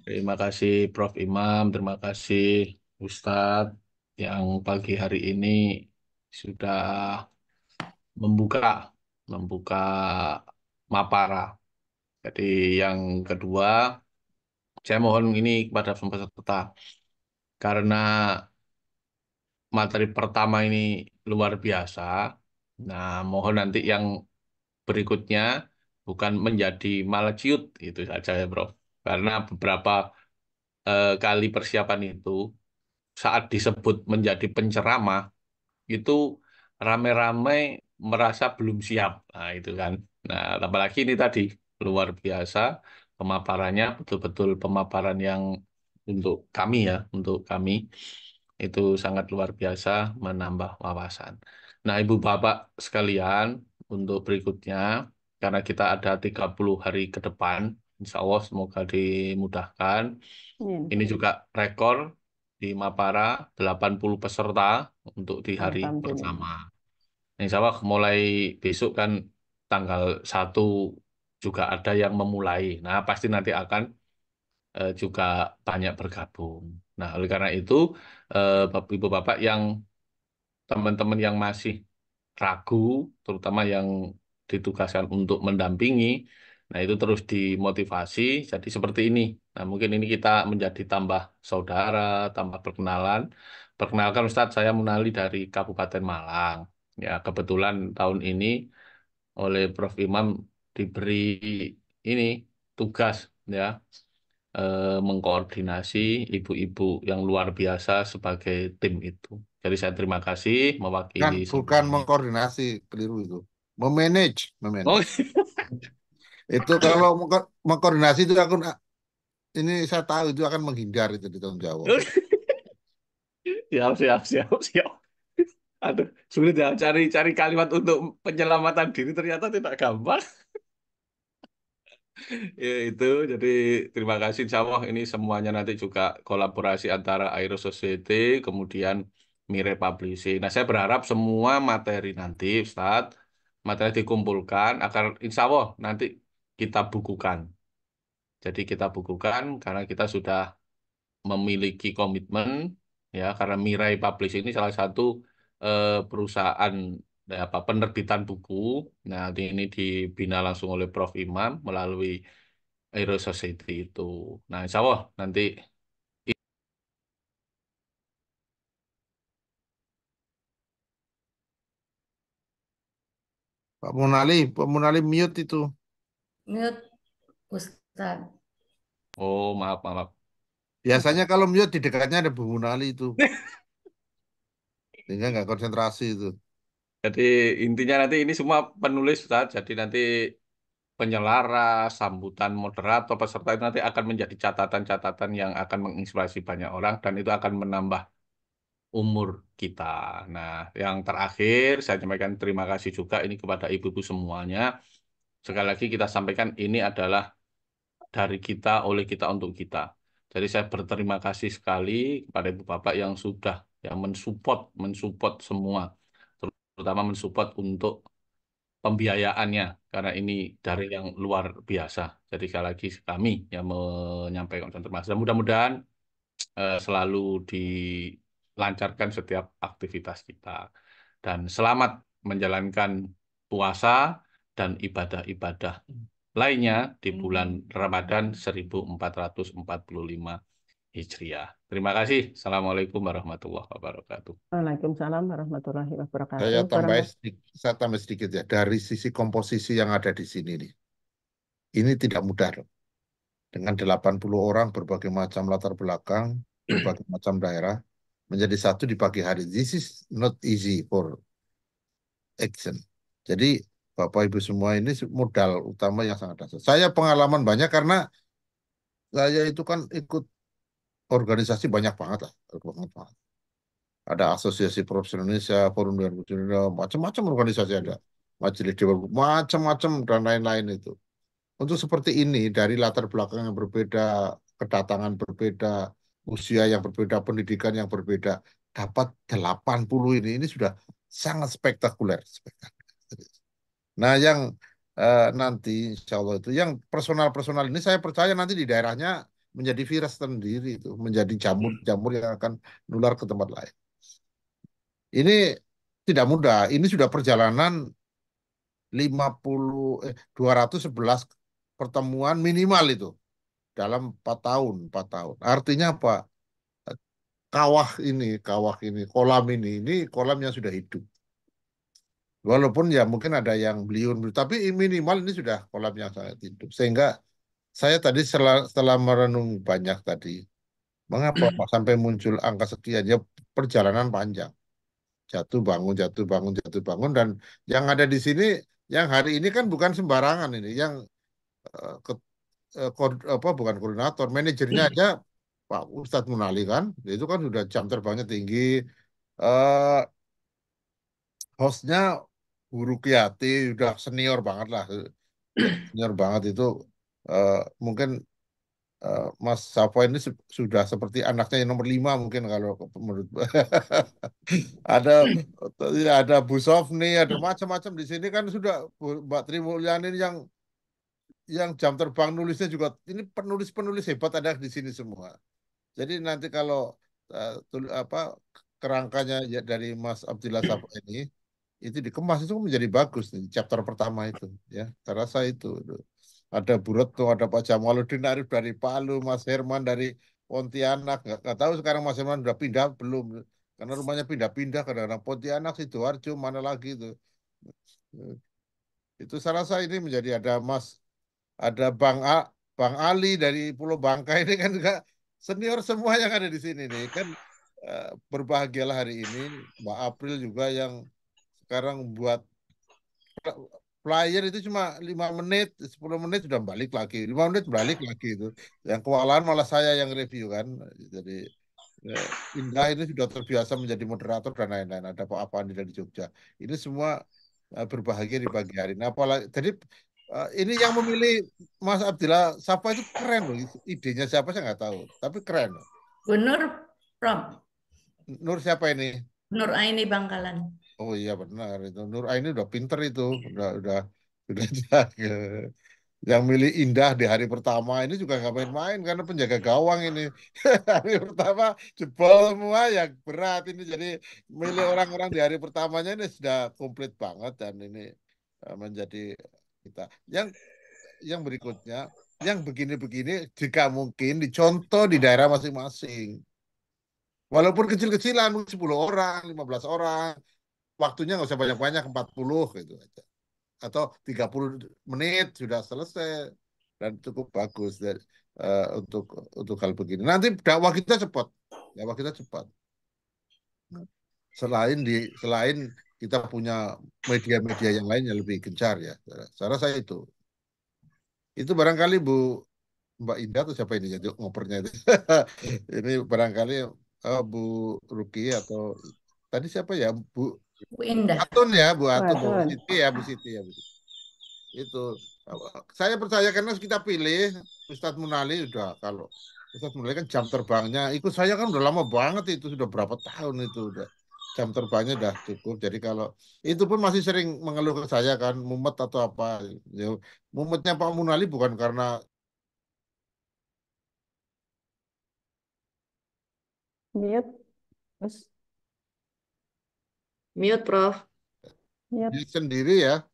Terima kasih Prof. Imam, terima kasih Ustadz yang pagi hari ini sudah membuka membuka Mapara. Jadi yang kedua, saya mohon ini kepada semua peserta karena materi pertama ini luar biasa. Nah, mohon nanti yang berikutnya bukan menjadi malah ciut itu saja ya, Bro. Karena beberapa kali persiapan itu saat disebut menjadi penceramah itu rame-rame merasa belum siap. Nah, itu kan. Nah, apalagi ini tadi luar biasa pemaparannya betul-betul pemaparan yang untuk kami ya, untuk kami itu sangat luar biasa menambah wawasan. Nah, Ibu Bapak sekalian, untuk berikutnya karena kita ada 30 hari ke depan, insya Allah semoga dimudahkan. Ini juga rekor di Mapara 80 peserta untuk di hari pertama.
Alhamdulillah.
Insya Allah mulai besok kan tanggal 1 juga ada yang memulai. Nah, pasti nanti akan juga banyak bergabung. Nah, oleh karena itu, Ibu Bapak yang teman-teman yang masih ragu, terutama yang ditugaskan untuk mendampingi, nah itu terus dimotivasi. Jadi seperti ini. Nah, mungkin ini kita menjadi tambah saudara, tambah perkenalan. Perkenalkan Ustadz, saya Munali dari Kabupaten Malang. Ya, kebetulan tahun ini oleh Prof. Imam diberi ini tugas ya mengkoordinasi ibu-ibu yang luar biasa sebagai tim itu. Jadi saya terima kasih mewakili
Bukan
semuanya.
mengkoordinasi, keliru itu. Memanage.
Oh,
Itu kalau mengkoordinasi itu aku ini saya tahu itu akan menghindar itu di tanggung jawab.
siap, siap, siap, siap. Aduh, sulit ya cari kalimat untuk penyelamatan diri ternyata tidak gampang. Ya itu, jadi terima kasih insya Allah ini semuanya nanti juga kolaborasi antara Aero Society, kemudian Mire Publishing. Nah saya berharap semua materi nanti, Ustadz, materi dikumpulkan agar insya Allah nanti kita bukukan. Jadi kita bukukan karena kita sudah memiliki komitmen, ya karena Mirai Publishing ini salah satu perusahaan apa penerbitan buku. Nah ini dibina langsung oleh Prof. Imam melalui Aero Society itu. Nah, insya Allah nanti
Pak Munali mute itu.
Mute, Ustadz.
oh maaf maaf.
Biasanya kalau mute di dekatnya ada Bu Munali itu. Sehingga nggak konsentrasi itu.
Jadi intinya nanti ini semua penulis Ustaz. Jadi nanti penyelaras, sambutan moderator, peserta itu nanti akan menjadi catatan-catatan yang akan menginspirasi banyak orang dan itu akan menambah umur kita. Nah, yang terakhir saya sampaikan terima kasih juga ini kepada ibu-ibu semuanya. Sekali lagi kita sampaikan ini adalah dari kita, oleh kita untuk kita. Jadi saya berterima kasih sekali kepada ibu bapak yang sudah yang mensupport semua, terutama mensupport untuk pembiayaannya karena ini dari yang luar biasa. Jadi sekali lagi kami yang menyampaikan terima kasih. Mudah-mudahan selalu dilancarkan setiap aktivitas kita dan selamat menjalankan puasa dan ibadah-ibadah lainnya di bulan Ramadan 1445 Hijriah. Terima kasih. Assalamualaikum warahmatullahi wabarakatuh.
Waalaikumsalam warahmatullahi
Saya
wabarakatuh.
saya tambah sedikit ya dari sisi komposisi yang ada di sini nih. Ini tidak mudah loh. Dengan 80 orang berbagai macam latar belakang, berbagai macam daerah menjadi satu di pagi hari. This is not easy for action. Jadi Bapak Ibu semua ini modal utama yang sangat dasar. Saya pengalaman banyak karena saya itu kan ikut organisasi banyak banget lah. Banget, banget. Ada Asosiasi Profesional Indonesia, Forum Dewan Indonesia, macam-macam organisasi ada. Majelis Dewan, macam-macam dan lain-lain itu. Untuk seperti ini, dari latar belakang yang berbeda, kedatangan berbeda, usia yang berbeda, pendidikan yang berbeda, dapat 80 ini sudah sangat spektakuler. Nah, yang nanti insya Allah itu yang personal-personal ini saya percaya nanti di daerahnya menjadi virus sendiri itu, menjadi jamur-jamur yang akan nular ke tempat lain. Ini tidak mudah. Ini sudah perjalanan 211 pertemuan minimal itu dalam 4 tahun, 4 tahun. Artinya apa? Kawah ini, ini kolam yang sudah hidup. Walaupun ya mungkin ada yang beliun, tapi minimal ini sudah kolam yang sangat hidup. Sehingga saya tadi setelah merenung banyak tadi, mengapa Pak sampai muncul angka sekian? Ya perjalanan panjang, jatuh bangun, jatuh bangun, jatuh bangun, dan yang ada di sini, yang hari ini kan bukan sembarangan ini, yang eh, ke- bukan koordinator, manajernya aja Pak Ustadz Munali kan, itu kan sudah jam terbangnya tinggi. eh Hostnya Bu Rukiati udah senior banget lah, senior banget itu. eh, Mungkin Mas Safa ini sudah seperti anaknya yang nomor 5 mungkin kalau menurut ada ada Bu Sofni, ada macam-macam di sini kan sudah Mbak Tri Mulyani yang jam terbang nulisnya juga ini penulis-penulis hebat ada di sini semua. Jadi nanti kalau apa kerangkanya ya dari Mas Abdillah Safa ini itu dikemas itu menjadi bagus nih chapter pertama itu ya. Saya rasa itu. Ada Bu Retno, ada Pak Jamaluddin Arif dari Palu, Mas Herman dari Pontianak. Nggak tahu sekarang Mas Herman udah pindah belum? Karena rumahnya pindah-pindah kadang-kadang Pontianak, Sidoarjo, mana lagi itu. Itu saya rasa ini menjadi ada Bang Ali dari Pulau Bangka ini kan juga senior semua yang ada di sini nih kan. Berbahagialah hari ini Mbak April juga yang sekarang buat flyer itu cuma 5 menit, 10 menit sudah balik lagi, 5 menit balik lagi itu. Yang kewalahan malah saya yang review kan. Jadi eh, Indah ini sudah terbiasa menjadi moderator dan lain-lain. Ada Pak Apandi dari Jogja. Ini semua berbahagia di pagi hari. Nah, apalagi jadi ini yang memilih Mas Abdillah Sapa itu keren loh. Idenya siapa saya nggak tahu, tapi keren loh.
Bu Nur, Prof.
Nur siapa ini?
Nur Aini Bangkalan.
Oh iya benar itu. Nur Aini udah pinter itu, udah jaga. Yang milih Indah di hari pertama ini juga nggak main-main karena penjaga gawang ini. Hari pertama jebol semua yang berat ini. Jadi milih orang-orang di hari pertamanya ini sudah komplit banget dan ini menjadi kita. Yang berikutnya, yang begini-begini jika mungkin dicontoh di daerah masing-masing. Walaupun kecil-kecilan, 10 orang, 15 orang, waktunya nggak usah banyak-banyak, 40 gitu aja. Atau 30 menit sudah selesai dan cukup bagus untuk hal begini. Nanti dakwah kita cepat. Selain kita punya media-media yang lain yang lebih gencar ya. Saya rasa itu. Itu barangkali Mbak Indah atau siapa ini ya ngopernya itu. Ini barangkali Bu Ruki atau tadi siapa ya Bu
Bu Indah.
Atun ya Bu Atun, Bu
Waduh.
Siti ya Bu Siti ya Bu Siti. Itu saya percaya karena kita pilih Ustadz Munali udah kalau Ustadz Munali kan jam terbangnya ikut saya kan udah lama banget itu sudah berapa tahun itu udah jam terbangnya udah cukup jadi kalau itu pun masih sering mengeluh ke saya kan mumet atau apa ya, mumetnya Pak Munali bukan karena
Mute. Terus
Mute, Prof.
mute.
dia sendiri ya.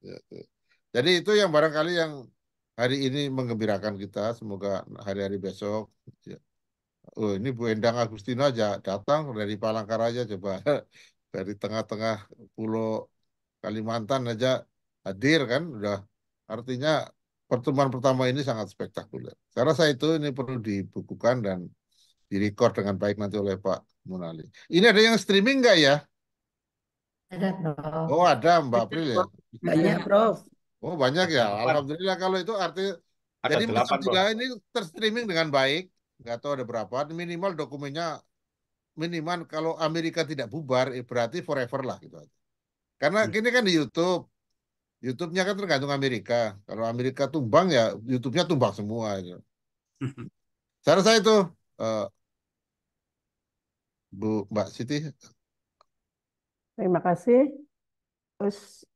Ya, jadi itu yang barangkali yang hari ini menggembirakan kita semoga hari-hari besok ya. Oh, ini Bu Endang Agustina aja datang dari Palangkaraya coba dari tengah-tengah pulau Kalimantan aja hadir kan udah artinya pertemuan pertama ini sangat spektakuler. Saya rasa itu ini perlu dibukukan dan direcord dengan baik nanti oleh Pak Munali. Ini ada yang streaming nggak ya?
Ada, Prof.
Oh ada Mbak April ya.
Banyak, Prof.
Oh banyak ya.
8.
Alhamdulillah kalau itu
Ada
jadi Mas
8, Prof.
Abdillah ini terstreaming dengan baik. Nggak tahu ada berapa. Minimal dokumennya minimal kalau Amerika tidak bubar berarti forever lah gitu aja. Karena kini kan di YouTube, YouTube-nya kan tergantung Amerika. Kalau Amerika tumbang ya YouTube-nya tumbang semua. Gitu. Saya rasa itu eh, Mbak Siti.
Terima kasih. Terus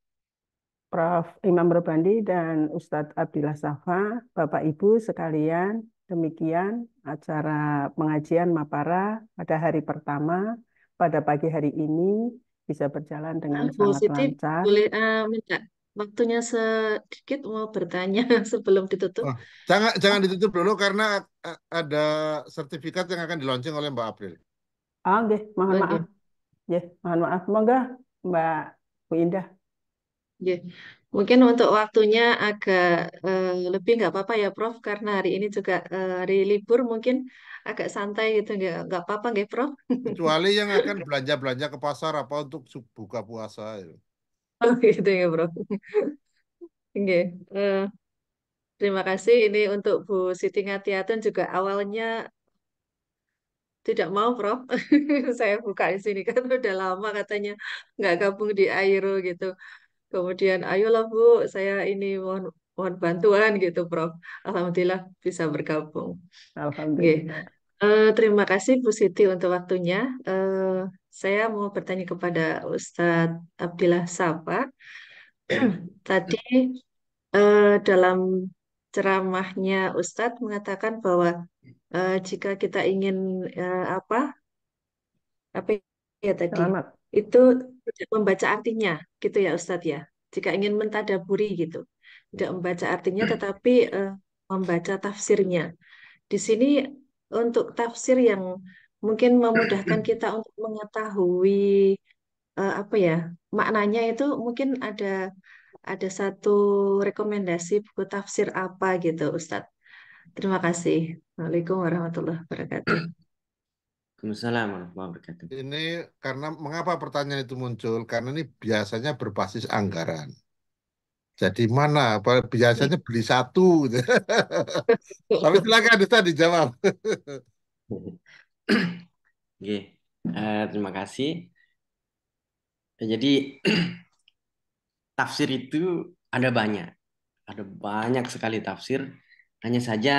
Prof. Imam Robandi dan Ustadz Abdillah Safa, Bapak Ibu sekalian, demikian acara pengajian Mapara pada hari pertama pada pagi hari ini bisa berjalan dengan
Bu
sangat
Siti,
lancar.
boleh minta waktunya sedikit mau bertanya sebelum ditutup?
Oh, jangan ditutup dulu karena ada sertifikat yang akan dilaunching oleh Mbak April.
Oke, mohon
Oke.
maaf. Ya, mohon maaf. Monggo, Mbak Bu Indah.
Ya, mungkin untuk waktunya agak lebih nggak apa-apa ya Prof, karena hari ini juga hari libur mungkin agak santai gitu nggak apa-apa nggak Prof?
Kecuali yang akan belanja-belanja ke pasar apa untuk buka puasa itu.
Oh gitu ya Prof. Oke, terima kasih ini untuk Bu Siti Ngatiatun juga awalnya tidak mau Prof. Saya buka di sini kan udah lama katanya nggak gabung di Airo gitu. Kemudian ayolah Bu, saya ini mohon mohon bantuan gitu Prof. Alhamdulillah bisa bergabung. Oke.
Alhamdulillah.
Terima kasih Bu Siti untuk waktunya. Saya mau bertanya kepada Ustadz Abdillah Safa. Tadi dalam ceramahnya Ustadz mengatakan bahwa jika kita ingin apa apa ya tadi
Selamat.
itu tidak membaca artinya gitu ya Ustadz ya. Jika ingin mentadaburi gitu, tidak membaca artinya tetapi membaca tafsirnya. Di sini untuk tafsir yang mungkin memudahkan kita untuk mengetahui apa ya maknanya itu mungkin ada satu rekomendasi buku tafsir apa gitu Ustadz. Terima kasih. Waalaikumsalam warahmatullahi wabarakatuh.
Waalaikumsalam warahmatullahi wabarakatuh.
Ini karena mengapa pertanyaan itu muncul? Karena ini biasanya berbasis anggaran. Jadi mana? Biasanya beli satu. Tapi silakan Ustaz dijawab.
Oke, terima kasih. Jadi tafsir itu ada banyak sekali tafsir. Hanya saja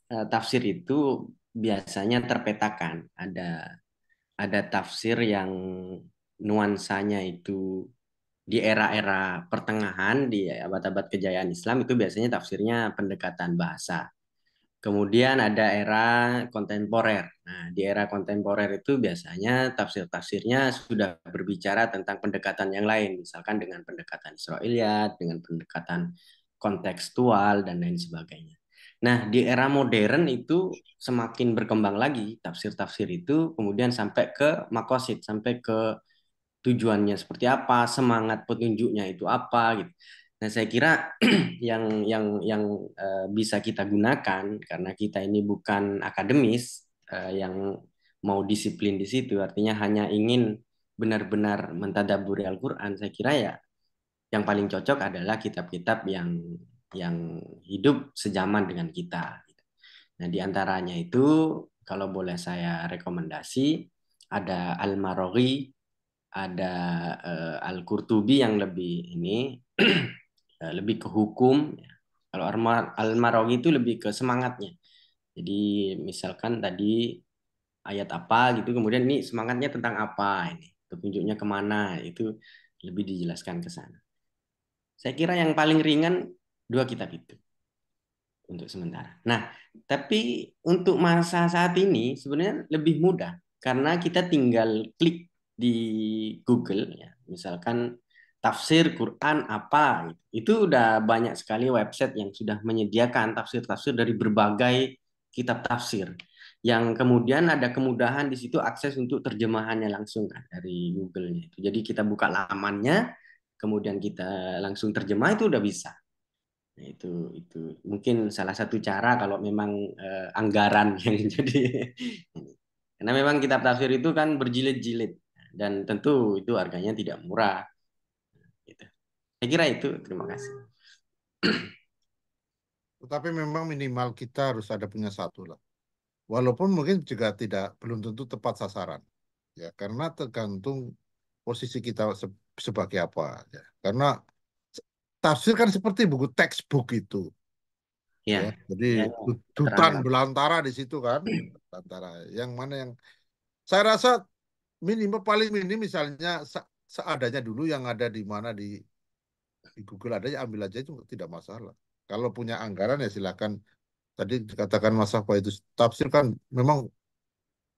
tafsir itu biasanya terpetakan. Ada tafsir yang nuansanya itu di era-era pertengahan, di abad-abad kejayaan Islam itu biasanya tafsirnya pendekatan bahasa. Kemudian ada era kontemporer. Nah, di era kontemporer itu biasanya tafsir-tafsirnya sudah berbicara tentang pendekatan yang lain, misalkan dengan pendekatan Israiliyat, dengan pendekatan kontekstual, dan lain sebagainya. Nah, di era modern itu semakin berkembang lagi tafsir-tafsir itu, kemudian sampai ke makosid, sampai ke tujuannya seperti apa, semangat petunjuknya itu apa gitu. Nah, saya kira yang bisa kita gunakan karena kita ini bukan akademis yang mau disiplin di situ, artinya hanya ingin benar-benar mentadabburi Al-Qur'an, saya kira ya yang paling cocok adalah kitab-kitab yang hidup sejaman dengan kita. Nah, di antaranya itu kalau boleh saya rekomendasi ada Al-Maraghi, ada Al-Qurtubi yang lebih ini lebih ke hukum. Kalau Al-Maraghi itu lebih ke semangatnya. Jadi misalkan tadi ayat apa gitu, kemudian ini semangatnya tentang apa ini, petunjuknya kemana, itu lebih dijelaskan ke sana. Saya kira yang paling ringan dua kitab itu untuk sementara. Nah, tapi untuk masa saat ini sebenarnya lebih mudah karena kita tinggal klik di Google ya, misalkan tafsir Quran apa gitu. Itu udah banyak sekali website yang sudah menyediakan tafsir-tafsir dari berbagai kitab tafsir. Yang kemudian ada kemudahan di situ akses untuk terjemahannya langsung kan dari Google-nya itu. Jadi kita buka lamannya, kemudian kita langsung terjemah itu udah bisa. Nah, itu mungkin salah satu cara kalau memang anggaran yang jadi. Karena memang kitab tafsir itu kan berjilid-jilid dan tentu itu harganya tidak murah. Gitu. Saya kira itu. Terima kasih.
Tetapi memang minimal kita harus ada punya satu lah. Walaupun mungkin juga belum tentu tepat sasaran. Ya, karena tergantung posisi kita sebagai apa. Ya. Karena tafsir kan seperti buku textbook itu.
Ya,
Ya, jadi
ya,
dutan
keterangan.
belantara di situ kan. Belantara. Yang mana yang saya rasa paling minim misalnya seadanya dulu yang ada di mana di Di Google ada ya ambil aja itu tidak masalah. Kalau punya anggaran ya silakan. Tadi dikatakan Mas Safa itu tafsir kan memang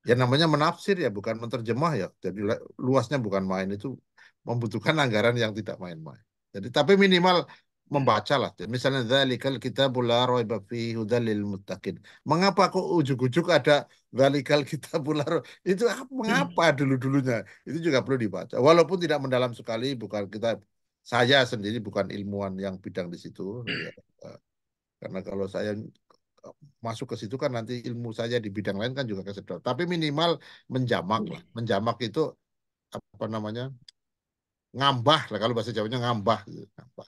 ya namanya menafsir ya bukan menterjemah ya. Jadi luasnya bukan main itu membutuhkan anggaran yang tidak main-main. Jadi tapi minimal membaca lah. Misalnya dzalikal kitabul la raiba fihi hudal lil muttaqin. Mengapa kok ujuk-ujuk ada dzalikal kitabul la itu mengapa dulu-dulunya? Itu juga perlu dibaca. Walaupun tidak mendalam sekali bukan saya sendiri bukan ilmuwan yang bidang di situ ya. Karena kalau saya masuk ke situ kan nanti ilmu saya di bidang lain kan juga kesedot. Tapi minimal menjamak lah. Menjamak itu apa namanya? Ngambah lah kalau bahasa Jawanya ngambah gitu. Ngambah.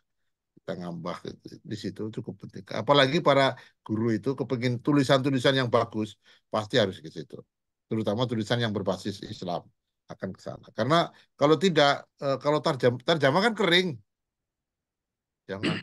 Kita ngambah gitu. Di situ cukup penting. Apalagi para guru itu kepengin tulisan-tulisan yang bagus pasti harus ke situ. Terutama tulisan yang berbasis Islam akan ke sana. Karena kalau tidak kalau terjemah kan kering. Jangan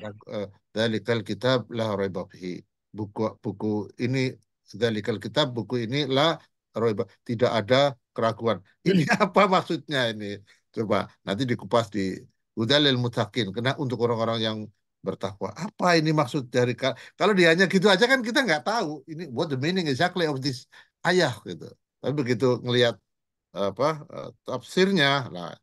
dalikal kitab la raiba fihi. Buku ini dalikal kitab buku ini la raiba tidak ada keraguan. Ini apa maksudnya ini? Coba nanti dikupas di Hudalil Muttaqin. Karena untuk orang-orang yang bertakwa. Apa ini maksud dari kalau dia hanya gitu aja kan kita nggak tahu ini what the meaning exactly of this ayah gitu. Tapi begitu ngelihat apa tafsirnya, nah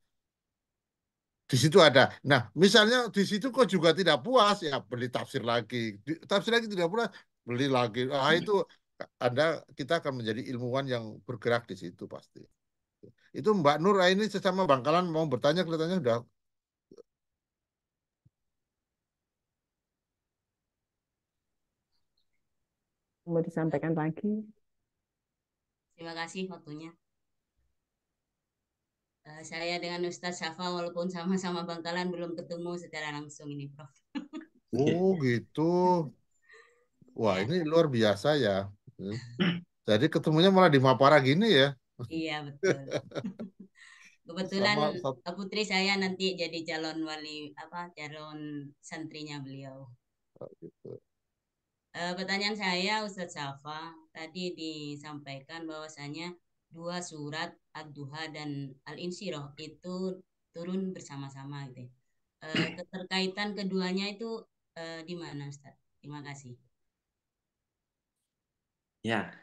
di situ ada. Nah, misalnya di situ kok juga tidak puas, ya beli tafsir lagi. Tafsir lagi tidak puas, beli lagi. Ah itu kita akan menjadi ilmuwan yang bergerak di situ pasti. Itu Mbak Nur ini sesama Bangkalan mau bertanya kelihatannya udah.
Mau disampaikan lagi?
Terima kasih waktunya. Saya dengan Ustadz Syafa walaupun sama-sama Bangkalan belum ketemu secara langsung ini, Prof.
Oh gitu. Wah
Ya.
ini luar biasa ya. Jadi ketemunya malah di Mapara gini ya.
Iya betul. Kebetulan putri saya nanti jadi calon calon santrinya beliau.
Oh, gitu.
Pertanyaan saya Ustadz Syafa, tadi disampaikan bahwasanya 2 surat Ad-Duha dan Al-Insyirah itu turun bersama-sama gitu. Keterkaitan keduanya itu di mana Ustadz? Terima kasih.
Ya,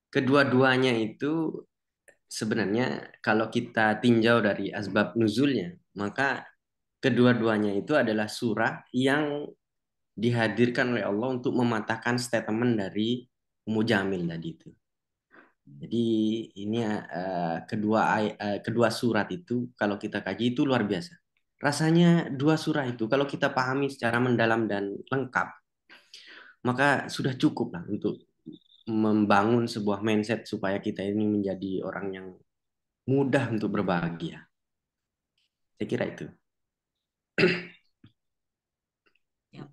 kedua-duanya itu sebenarnya kalau kita tinjau dari asbab nuzulnya, maka kedua-duanya itu adalah surah yang dihadirkan oleh Allah untuk mematahkan statement dari Ummu Jamil tadi itu. Jadi ini kedua surat itu kalau kita kaji itu luar biasa. Rasanya 2 surah itu kalau kita pahami secara mendalam dan lengkap, maka sudah cukup lah untuk membangun sebuah mindset supaya kita ini menjadi orang yang mudah untuk berbahagia. Saya kira itu.
Ya,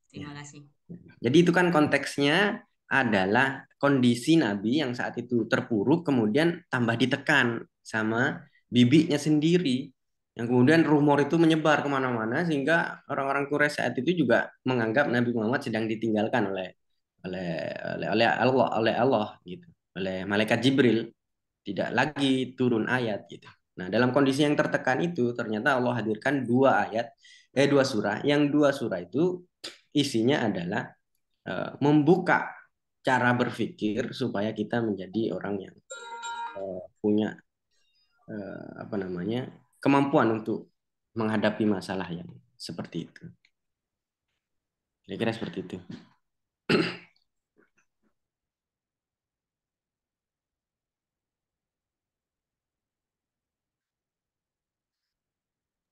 terima kasih.
Jadi itu kan konteksnya adalah kondisi Nabi yang saat itu terpuruk kemudian tambah ditekan sama bibinya sendiri. Yang kemudian rumor itu menyebar kemana-mana sehingga orang-orang Quraisy saat itu juga menganggap Nabi Muhammad sedang ditinggalkan oleh Allah gitu, oleh malaikat Jibril, tidak lagi turun ayat gitu. Nah, dalam kondisi yang tertekan itu ternyata Allah hadirkan 2 surah. Yang 2 surah itu isinya adalah membuka cara berpikir supaya kita menjadi orang yang punya kemampuan untuk menghadapi masalah yang seperti itu. Kira-kira seperti itu.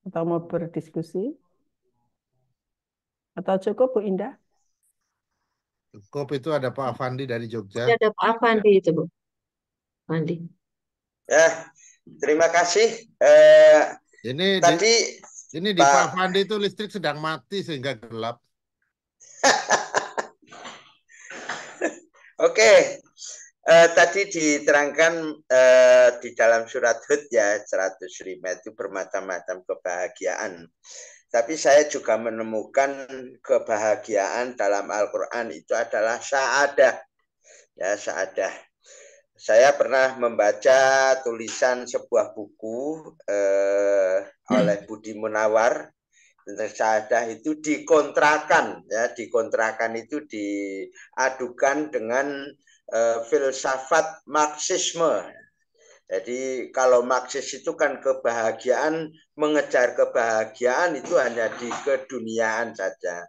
Atau mau berdiskusi? Atau cukup Bu Indah?
Cukup itu ada Pak Afandi dari Jogja.
Ada Pak Afandi itu Bu. Afandi.
Ya, terima kasih.
Ini
tadi
di Pak Afandi itu listrik sedang mati sehingga gelap.
Oke. Tadi diterangkan di dalam surat Hud ya 105 itu bermacam-macam kebahagiaan. Tapi saya juga menemukan kebahagiaan dalam Al-Quran itu adalah sa'adah. Ya, sa'adah. Saya pernah membaca tulisan sebuah buku oleh Budi Munawar syahadah itu dikontrakan, ya, dikontrakan itu diadukan dengan filsafat Marxisme. Jadi kalau Marxis itu kan kebahagiaan, mengejar kebahagiaan itu hanya di keduniaan saja.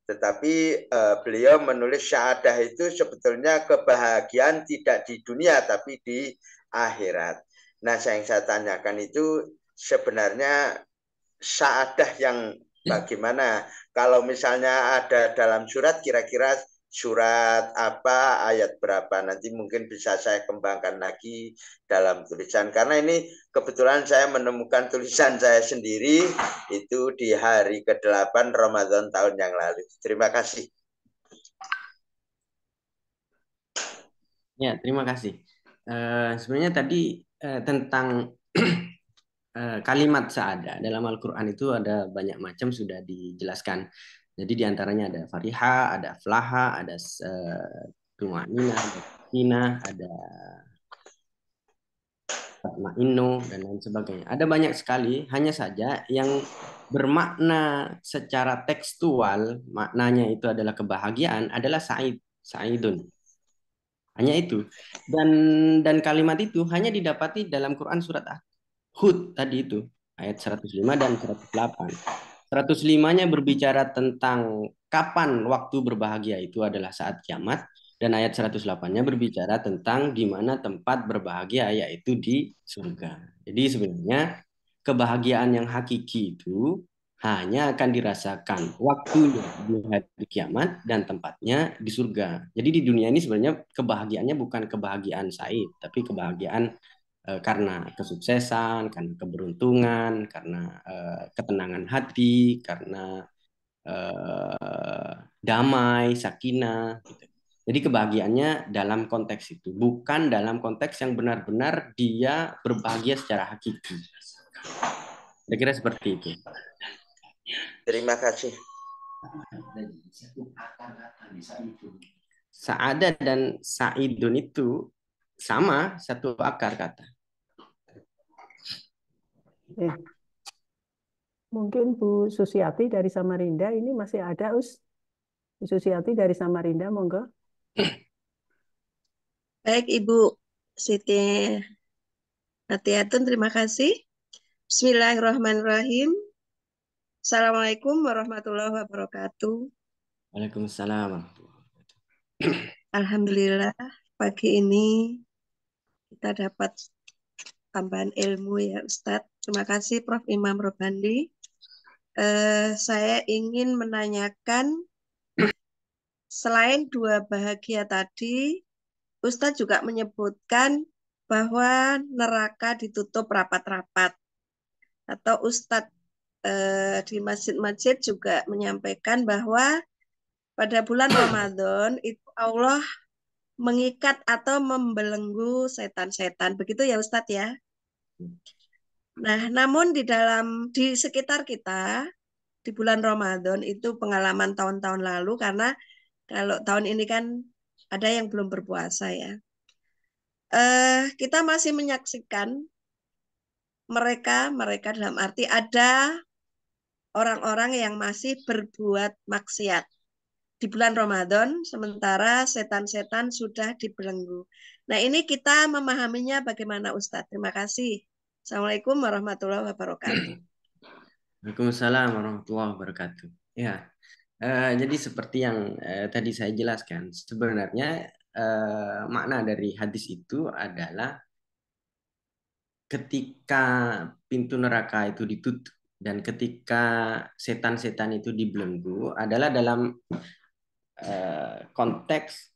Tetapi beliau menulis syahadah itu sebetulnya kebahagiaan tidak di dunia tapi di akhirat. Nah, yang saya tanyakan itu sebenarnya syahadah yang bagaimana? Kalau misalnya ada dalam surat, kira-kira surat apa, ayat berapa, nanti mungkin bisa saya kembangkan lagi dalam tulisan. Karena ini kebetulan saya menemukan tulisan saya sendiri itu di hari ke-8 Ramadan tahun yang lalu. Terima kasih.
Ya, terima kasih. Sebenarnya tadi tentang kalimat sa'adah dalam Al-Quran itu ada banyak macam sudah dijelaskan. Jadi diantaranya ada fariha, ada aflaha, ada tumanina, ada sakinah, ada tatma'innu, dan lain sebagainya. Ada banyak sekali, hanya saja yang bermakna secara tekstual, maknanya itu adalah kebahagiaan, adalah sa'idun. Hanya itu. Dan kalimat itu hanya didapati dalam Quran surat Hud tadi itu, ayat 105 dan 108. 105-nya berbicara tentang kapan waktu berbahagia itu adalah saat kiamat, dan ayat 108-nya berbicara tentang di mana tempat berbahagia, yaitu di surga. Jadi sebenarnya kebahagiaan yang hakiki itu hanya akan dirasakan waktunya di hari kiamat dan tempatnya di surga. Jadi di dunia ini sebenarnya kebahagiaannya bukan kebahagiaan said, tapi kebahagiaan karena kesuksesan, karena keberuntungan, karena ketenangan hati, karena damai, sakinah, gitu. Jadi kebahagiaannya dalam konteks itu, bukan dalam konteks yang benar-benar dia berbahagia secara hakiki. Kira-kira seperti itu.
Terima kasih.
Sa'adah dan sa'idun itu sama, satu akar kata.
Ya. Mungkin Bu Susiati dari Samarinda ini masih ada, Us? Bu Susiati dari Samarinda, monggo.
Baik, Ibu Siti Hatiatun, terima kasih. Bismillahirrahmanirrahim. Assalamualaikum warahmatullahi wabarakatuh.
Waalaikumsalam.
Alhamdulillah, pagi ini kita dapat tambahan ilmu ya Ustadz. Terima kasih Prof. Imam Robandi. Saya ingin menanyakan, selain dua bahagia tadi, Ustadz juga menyebutkan bahwa neraka ditutup rapat-rapat. Atau Ustadz di masjid-masjid juga menyampaikan bahwa pada bulan Ramadan itu Allah mengikat atau membelenggu setan-setan. Begitu ya Ustadz ya? Nah, namun di sekitar kita di bulan Ramadan itu pengalaman tahun-tahun lalu, karena kalau tahun ini kan ada yang belum berpuasa ya. Kita masih menyaksikan mereka dalam arti ada orang-orang yang masih berbuat maksiat di bulan Ramadan, sementara setan-setan sudah dibelenggu. Nah, ini kita memahaminya bagaimana Ustadz? Terima kasih. Assalamualaikum warahmatullahi wabarakatuh.
Waalaikumsalam warahmatullahi wabarakatuh. Ya, jadi seperti yang tadi saya jelaskan, sebenarnya makna dari hadis itu adalah ketika pintu neraka itu ditutup dan ketika setan-setan itu dibelenggu adalah dalam konteks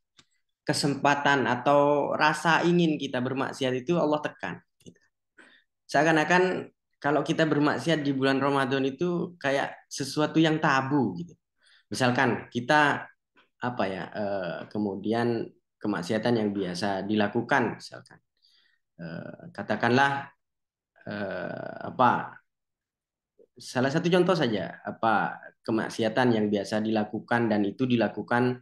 kesempatan atau rasa ingin kita bermaksiat itu Allah tekan. Seakan-akan kalau kita bermaksiat di bulan Ramadan itu kayak sesuatu yang tabu gitu. Misalkan kita kemudian kemaksiatan yang biasa dilakukan, misalkan katakanlah salah satu contoh saja, kemaksiatan yang biasa dilakukan dan itu dilakukan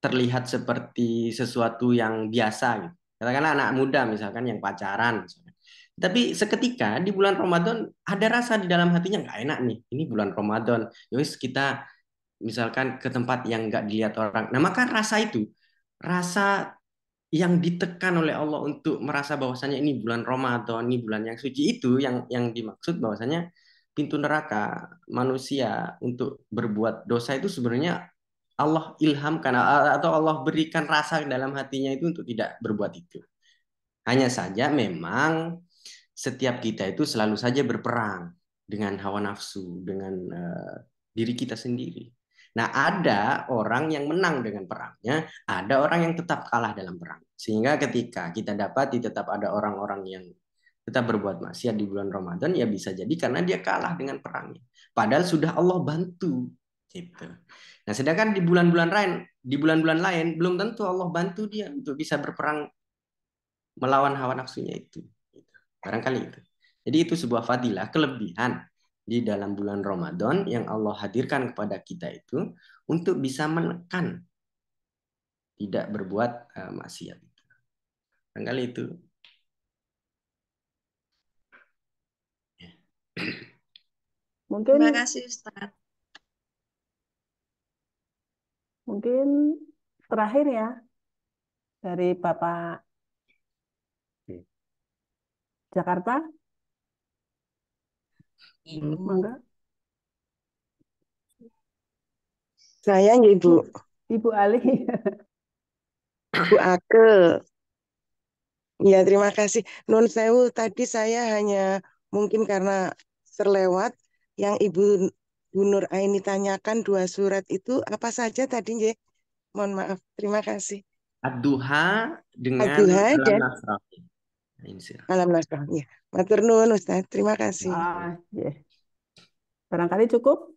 terlihat seperti sesuatu yang biasa gitu. Katakanlah anak muda misalkan yang pacaran misalkan. Tapi seketika di bulan Ramadan ada rasa di dalam hatinya nggak enak nih. Ini bulan Ramadan. Yowis kita misalkan ke tempat yang nggak dilihat orang. Nah maka rasa itu, rasa yang ditekan oleh Allah untuk merasa bahwasanya ini bulan Ramadan, ini bulan yang suci, itu yang dimaksud bahwasanya pintu neraka manusia untuk berbuat dosa itu sebenarnya Allah ilhamkan atau Allah berikan rasa dalam hatinya itu untuk tidak berbuat itu. Hanya saja memang setiap kita itu selalu saja berperang dengan hawa nafsu, dengan diri kita sendiri. Nah, ada orang yang menang dengan perangnya, ada orang yang tetap kalah dalam perang. Sehingga ketika kita dapati tetap ada orang-orang yang tetap berbuat maksiat di bulan Ramadan, ya bisa jadi karena dia kalah dengan perangnya. Padahal sudah Allah bantu. Gitu. Nah, sedangkan di bulan-bulan lain belum tentu Allah bantu dia untuk bisa berperang melawan hawa nafsunya itu. Barangkali itu. Jadi itu sebuah fadilah, kelebihan di dalam bulan Ramadan yang Allah hadirkan kepada kita itu untuk bisa menekan tidak berbuat maksiat. Barangkali itu.
Mungkin
Terima kasih Ustaz.
mungkin terakhir ya dari Bapak Jakarta.
Ibu.
Mangga.
Saya Ibu.
Ibu Ali.
Bu Ake. Ya, terima kasih. Nun sewu, tadi saya hanya mungkin karena terlewat yang Ibu Bu Nur Aini tanyakan 2 surat itu apa saja tadi, nggih? Mohon maaf. Terima kasih.
Ad-Duha dengan
Ad-Duha
Alam
dan
Nasrah.
Alam Nasrah. Ya. Matur nuwun Ustaz. Terima kasih.
Ya. Barangkali cukup.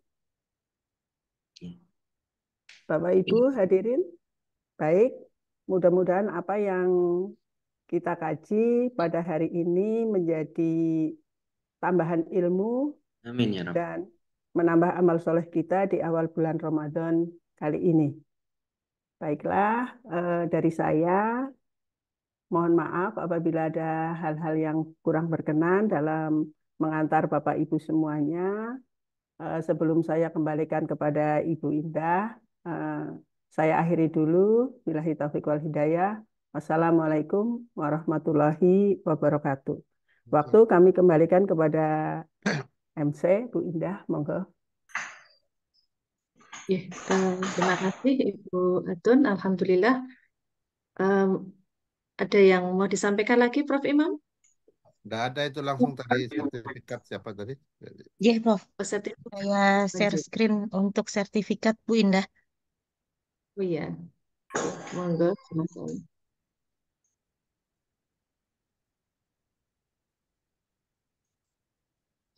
Bapak Ibu hadirin. Baik, mudah-mudahan apa yang kita kaji pada hari ini menjadi tambahan ilmu
Amin ya Rabb.
dan menambah amal soleh kita di awal bulan Ramadan kali ini. Baiklah, dari saya mohon maaf apabila ada hal-hal yang kurang berkenan dalam mengantar Bapak Ibu semuanya. Sebelum saya kembalikan kepada Ibu Indah, saya akhiri dulu. Billahi taufiq wal hidayah. Wassalamualaikum warahmatullahi wabarakatuh. Waktu kami kembalikan kepada MC, Bu Indah, monggo.
Terima kasih Ibu Atun. Alhamdulillah. Ada yang mau disampaikan lagi, Prof. Imam?
Nggak ada, itu langsung tadi sertifikat siapa tadi?
Iya, Prof.
Sertifikat.
Saya share screen untuk sertifikat Bu Indah.
Oh iya. Monggo, silakan.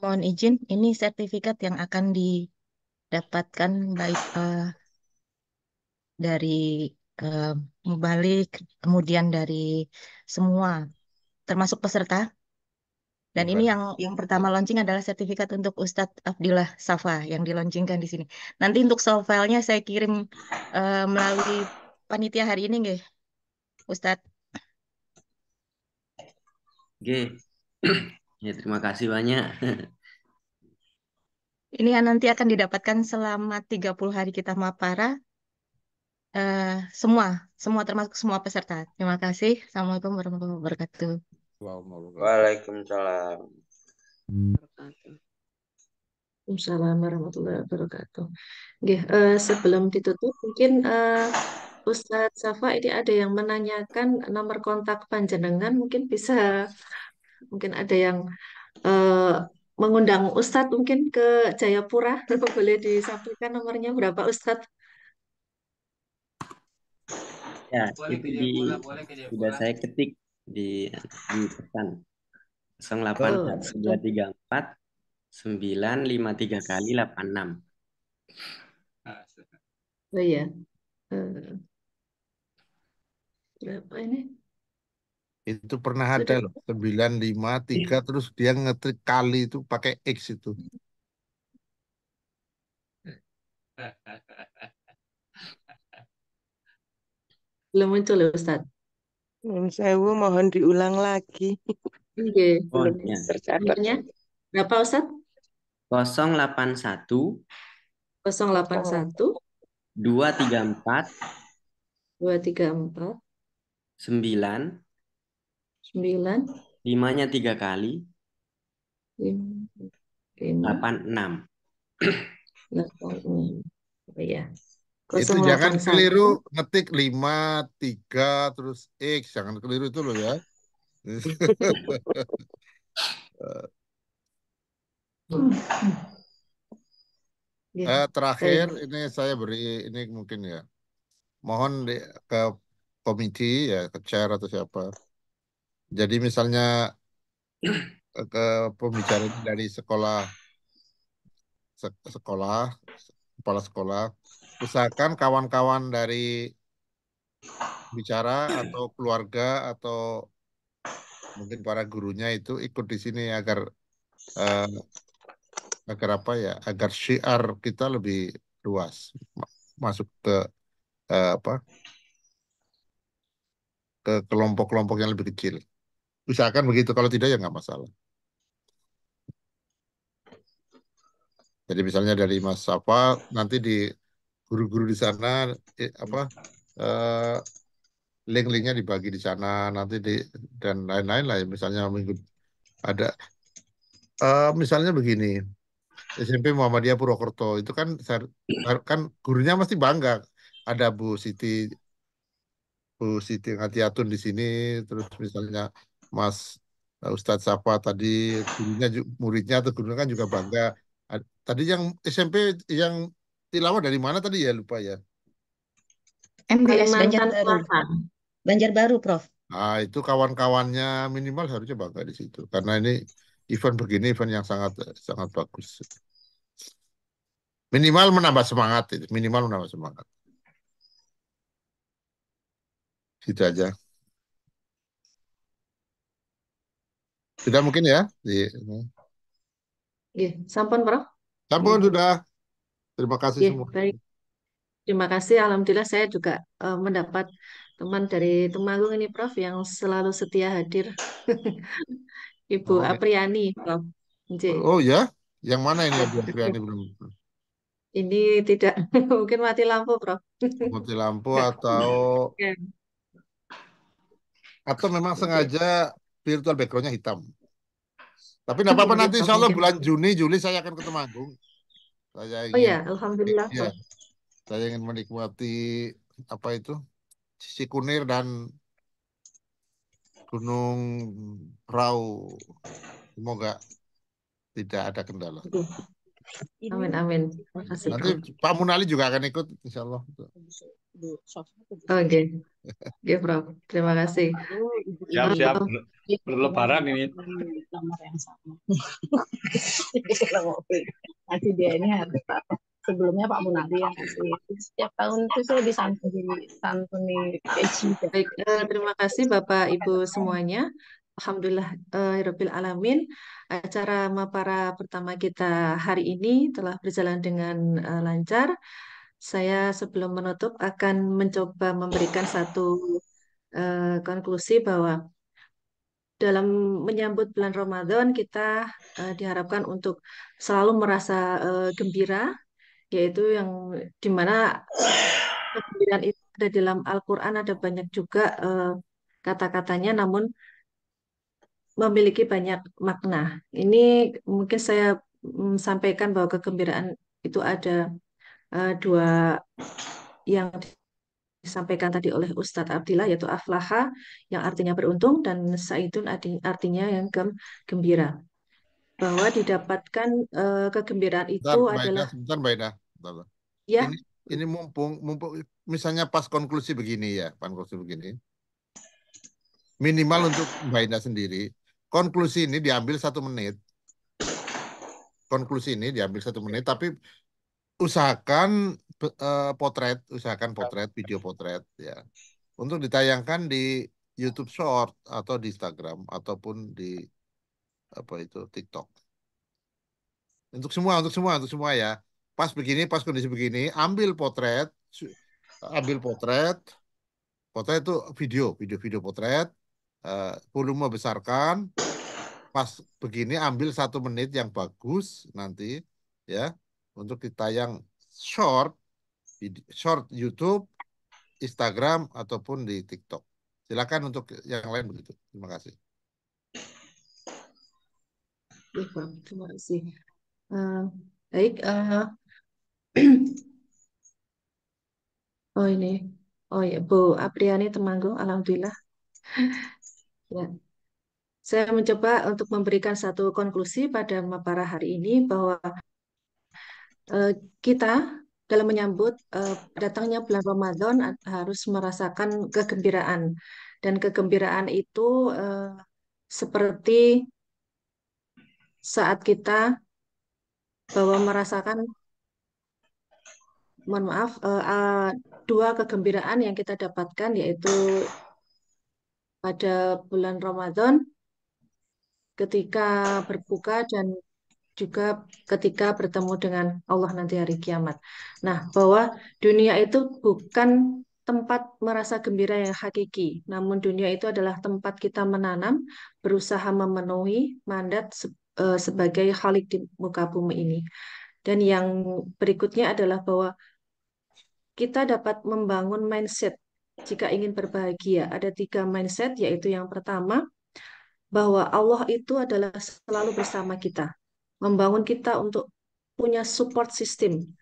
Mohon izin, ini sertifikat yang akan didapatkan baik dari Mubalik, kemudian dari semua, termasuk peserta. Dan ini yang pertama launching adalah sertifikat untuk Ustadz Abdillah Safa yang dilaunchingkan di sini. Nanti untuk soft file-nya saya kirim melalui panitia hari ini, nggih, Ustadz.
Oke. Ya, terima kasih banyak.
Ini yang nanti akan didapatkan selama 30 hari kita mapara. Semua termasuk semua peserta. Terima kasih. Assalamualaikum warahmatullahi wabarakatuh.
Waalaikumsalam.
Waalaikumsalam warahmatullahi wabarakatuh. Nggih, sebelum ditutup, mungkin Ustadz Safa ini ada yang menanyakan nomor kontak panjenengan, mungkin bisa, mungkin ada yang mengundang Ustadz mungkin ke Jayapura, boleh disampaikan nomornya berapa Ustadz?
Ya, itu sudah saya ketik di pesan 081234953 kali 86.
Oh iya. Berapa ini?
Itu pernah ada loh, 953 terus dia ngetrik kali itu pakai X itu.
Belum muncul ya Ustadz?
Nun sewu, mohon diulang lagi.
Oke.
Belum
Phone-nya
tercatat.
Nomornya berapa Ustaz?
081
081
234
234
9
9
5-nya 3 kali
5
86.
86. Oh ya.
Itu jangan
081
keliru ngetik 5, 3, terus X. Jangan keliru itu loh ya.
Ya,
Terakhir
baik.
ini saya beri ini mungkin ya. Mohon ke komite ya, ke chair atau siapa. Jadi misalnya ke pembicara ini dari sekolah, kepala sekolah, usahakan kawan-kawan dari bicara atau keluarga atau mungkin para gurunya itu ikut di sini agar eh, agar apa ya, agar syiar kita lebih luas, masuk ke apa, ke kelompok-kelompok yang lebih kecil. Usahakan begitu, kalau tidak ya nggak masalah. Jadi misalnya dari Mas Safa, nanti di guru-guru di sana apa link-linknya dibagi di sana nanti dan lain-lain lah. Misalnya minggu ada misalnya begini, SMP Muhammadiyah Purwokerto itu kan kan gurunya mesti bangga ada Bu Siti Ngatiatun di sini, terus misalnya Mas Ustadz Safa tadi gurunya muridnya atau gurunya kan juga bangga. Tadi yang SMP yang tilawah dari mana tadi ya, lupa ya.
MBS
Kalimantan
Banjarbaru.
Selatan.
Banjarbaru, Prof.
Nah, itu kawan-kawannya minimal harusnya bangga di situ. Karena ini event begini, event yang sangat sangat bagus. Minimal menambah semangat itu, minimal menambah semangat. Gitu aja. Sudah mungkin ya?
Oke, sampun, Prof.
Sampun
Oke.
sudah. Terima kasih
Oke,
semua.
baik. Terima kasih. Alhamdulillah saya juga mendapat teman dari Temanggung ini, Prof, yang selalu setia hadir. Ibu
Oh,
Apriani, Prof. Nje.
oh ya, yang mana ini ya biar Priani belum
Ini tidak mungkin mati lampu, Prof.
mati lampu atau memang
Oke.
sengaja virtual backgroundnya hitam. Tapi tidak apa-apa,
Oke,
nanti
Prof,
insya Allah
mungkin.
bulan Juni, Juli saya akan ke Temanggung. Saya
Oh
ingin,
ya, Alhamdulillah,
ya,
Prof.
saya ingin menikmati apa itu Sisi Kunir dan Gunung Prau. Semoga tidak ada kendala.
Oke. Amin, amin. Terima kasih,
Nanti
Prof.
Pak Munali juga akan ikut, insya Allah.
Oke, oke, Prof. Terima kasih.
Siap-siap berlebaran ini.
Nomor yang sama. Nanti dia ini harus sebelumnya Pak Munadi yang kasih. Setiap tahun itu saya disantuni keji.
Baik, terima kasih Bapak Ibu semuanya. Alhamdulillah, Rabbil Alamin. Acara Mapara pertama kita hari ini telah berjalan dengan lancar. Saya sebelum menutup akan mencoba memberikan satu konklusi bahwa dalam menyambut bulan Ramadan kita diharapkan untuk selalu merasa gembira, yaitu yang dimana kegembiraan itu ada dalam Al-Quran, ada banyak juga kata-katanya, namun memiliki banyak makna. Ini mungkin saya sampaikan bahwa kegembiraan itu ada dua yang disampaikan tadi oleh Ustadz Abdillah, yaitu aflaha yang artinya beruntung dan saidun artinya yang gembira. Bahwa didapatkan kegembiraan
Bentar,
itu
Mbak Ida,
adalah
sebentar Mbak Ida. Bentar.
ya.
Ini mumpung misalnya pas konklusi begini ya, konklusi begini. Minimal untuk Mbak Ida sendiri, konklusi ini diambil 1 menit. Konklusi ini diambil 1 menit, tapi usahakan potret, video potret ya, untuk ditayangkan di YouTube Short atau di Instagram ataupun di apa itu TikTok. Untuk semua ya. Pas begini, pas kondisi begini, ambil potret, potret itu video potret, volume besarkan, pas begini ambil 1 menit yang bagus nanti ya untuk ditayang short, short YouTube, Instagram ataupun di TikTok. Silakan untuk yang lain begitu. Terima kasih.
Baik, Bang. Terima kasih. Baik. Oh ini. Oh ya, Bu Apriani Temanggung. Alhamdulillah. Ya. Saya mencoba untuk memberikan satu konklusi pada Mapara hari ini bahwa eh, kita dalam menyambut datangnya bulan Ramadan harus merasakan kegembiraan. Dan kegembiraan itu seperti saat kita bahwa merasakan, mohon maaf, dua kegembiraan yang kita dapatkan yaitu pada bulan Ramadan ketika berbuka dan juga ketika bertemu dengan Allah nanti hari kiamat. Nah, bahwa dunia itu bukan tempat merasa gembira yang hakiki, namun dunia itu adalah tempat kita menanam, berusaha memenuhi mandat sebagai khalik di muka bumi ini. Dan yang berikutnya adalah bahwa kita dapat membangun mindset jika ingin berbahagia. Ada 3 mindset, yaitu yang pertama, bahwa Allah itu adalah selalu bersama kita, membangun kita untuk punya support system,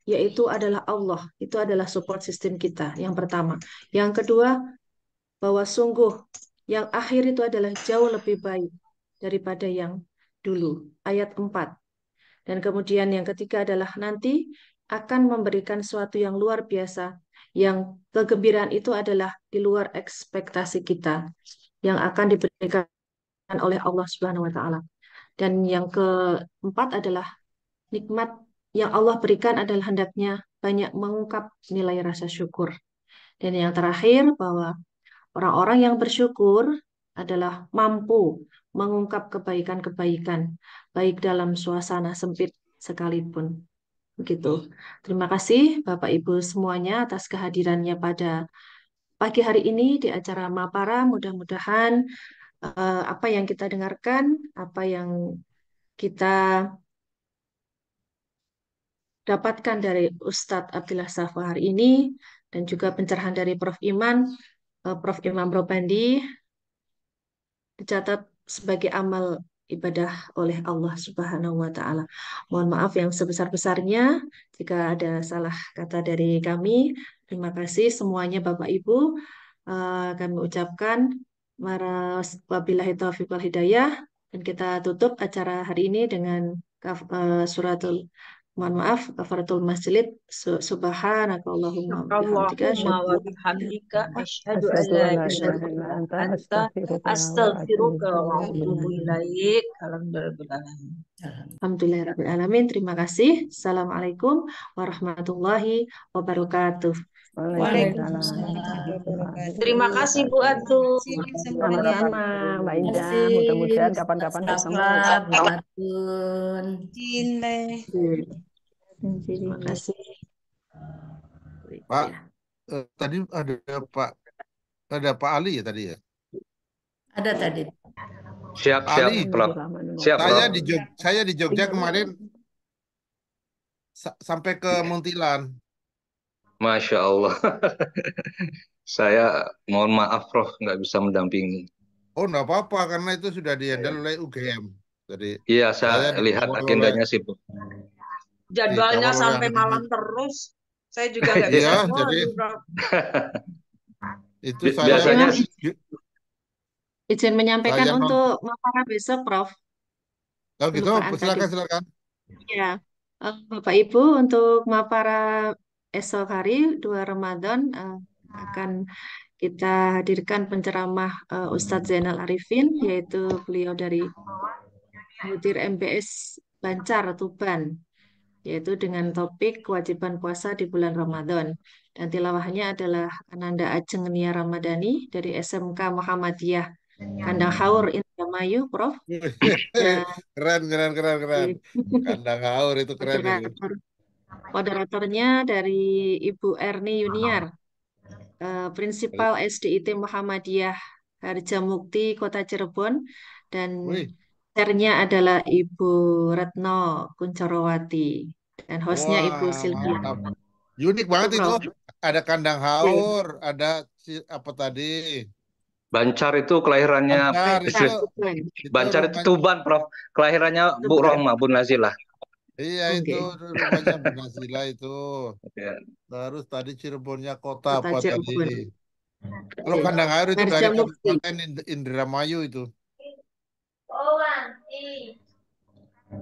yaitu adalah Allah, itu adalah support system kita, yang pertama. Yang kedua, bahwa sungguh yang akhir itu adalah jauh lebih baik daripada yang dulu, ayat 4. Dan kemudian yang ketiga adalah nanti akan memberikan sesuatu yang luar biasa, yang kegembiraan itu adalah di luar ekspektasi kita, yang akan diberikan oleh Allah Subhanahu wa taala. Dan yang keempat adalah nikmat yang Allah berikan adalah hendaknya banyak mengungkap nilai rasa syukur. Dan yang terakhir bahwa orang-orang yang bersyukur adalah mampu mengungkap kebaikan-kebaikan baik dalam suasana sempit sekalipun. Begitu. Terima kasih Bapak Ibu semuanya atas kehadirannya pada pagi hari ini di acara Mapara. Mudah-mudahan apa yang kita dengarkan, apa yang kita dapatkan dari Ustadz Abdillah Safa hari ini dan juga pencerahan dari Prof. Prof. Imam Robandi dicatat sebagai amal ibadah oleh Allah Subhanahu wa taala. Mohon maaf yang sebesar-besarnya jika ada salah kata dari kami. Terima kasih semuanya Bapak Ibu. Kami ucapkan wabillahi taufiq wal hidayah, dan kita tutup acara hari ini dengan suratul, mohon maaf, kafaratul masjid. Subhanakallahumma wa bihamdika
Allahumma wa
asyhadu
bihamdika asyhadu an
Asyhadu
la
an la
ilaha
ilaha illa
illa
anta
anta
astaghfiruka wa atubu
astaghfiruka wa atubu ilaik. Alhamdulillah.
Alhamdulillahirrahmanirrahim. Terima kasih. Assalamualaikum warahmatullahi wabarakatuh.
Waalaikumsalam
Terima kasih Bu Atu.
Sama-sama, Mbak
Terima
Indah.
kasih,
Mudah-mudahan
Mas
kapan-kapan ketemu.
Safa, Bu Atun.
Terima kasih.
Pak,
Ya.
tadi ada Pak Ali ya tadi ya?
Ada tadi.
Siap,
Pak
siap,
Ali,
Prof. Siap,
saya
Prof.
saya di Jogja kemarin sampai ke Muntilan.
Masya Allah. Saya mohon maaf, Prof, nggak bisa mendampingi.
Oh, enggak apa-apa karena itu sudah dihandle oleh UGM. Jadi
Iya,
saya
saya lihat
dikawal
agendanya sibuk.
Jadwalnya
dikawal oleh
sampai
anak
malam
dinas.
terus. Saya juga nggak bisa
Iya,
ngomong,
jadi
Prof.
itu
Biasanya
Izin menyampaikan
saya
untuk Mapara besok, Prof.
oh gitu,
Kelupaan tadi.
silakan.
Ya, Bapak Ibu, untuk Mapara esok hari 2 Ramadan akan kita hadirkan penceramah Ustadz Zainal Arifin, yaitu beliau dari Mudir MBS Bancar, Tuban, yaitu dengan topik kewajiban puasa di bulan Ramadan. Dan tilawahnya adalah Ananda Ajeng Nia Ramadhani dari SMK Muhammadiyah Kandang Haur Indramayu, Prof. Dan
Keren. Kandang haur itu keren itu.
moderatornya dari Ibu Erni Yuniar, Prinsipal SDIT Muhammadiyah Harjamukti Kota Cirebon, dan
Wih.
Chairnya adalah Ibu Retno Kunchorowati dan hostnya Ibu
Wah,
Sylvia.
mantap. Unik
Itu
banget itu.
Prof.
Ada kandang
Oke.
haur, ada apa tadi?
Bancar itu kelahirannya
Bancar
istri.
itu
Bancar itu
rumah,
Tuban, Prof. Kelahirannya Bu
Tuban.
Rohma, Bu Nazilah.
iya
Oke.
itu rumahnya Bu Nazila itu.
Ya.
Terus tadi Cirebonnya kota
Kota
apa tadi?
Cirebon.
Kalau
Oke.
kandang haur itu dari
Harja Mukti.
Kabupaten Indramayu itu.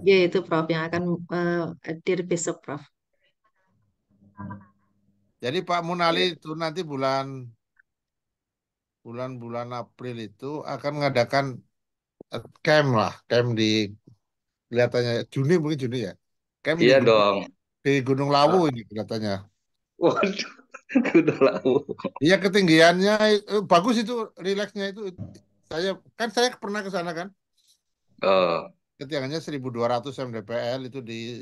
Ya, itu Prof yang akan hadir besok, Prof.
Jadi Pak Munali itu nanti bulan April itu akan mengadakan camp lah, camp di kelihatannya Juni mungkin Juni ya. Camp
Iya dong.
di Gunung Lawu ini kelihatannya.
Waduh, udah lalu.
Iya ketinggiannya bagus itu, rileksnya itu. Saya pernah ke sana kan. Ketinggiannya 1.200 mdpl itu di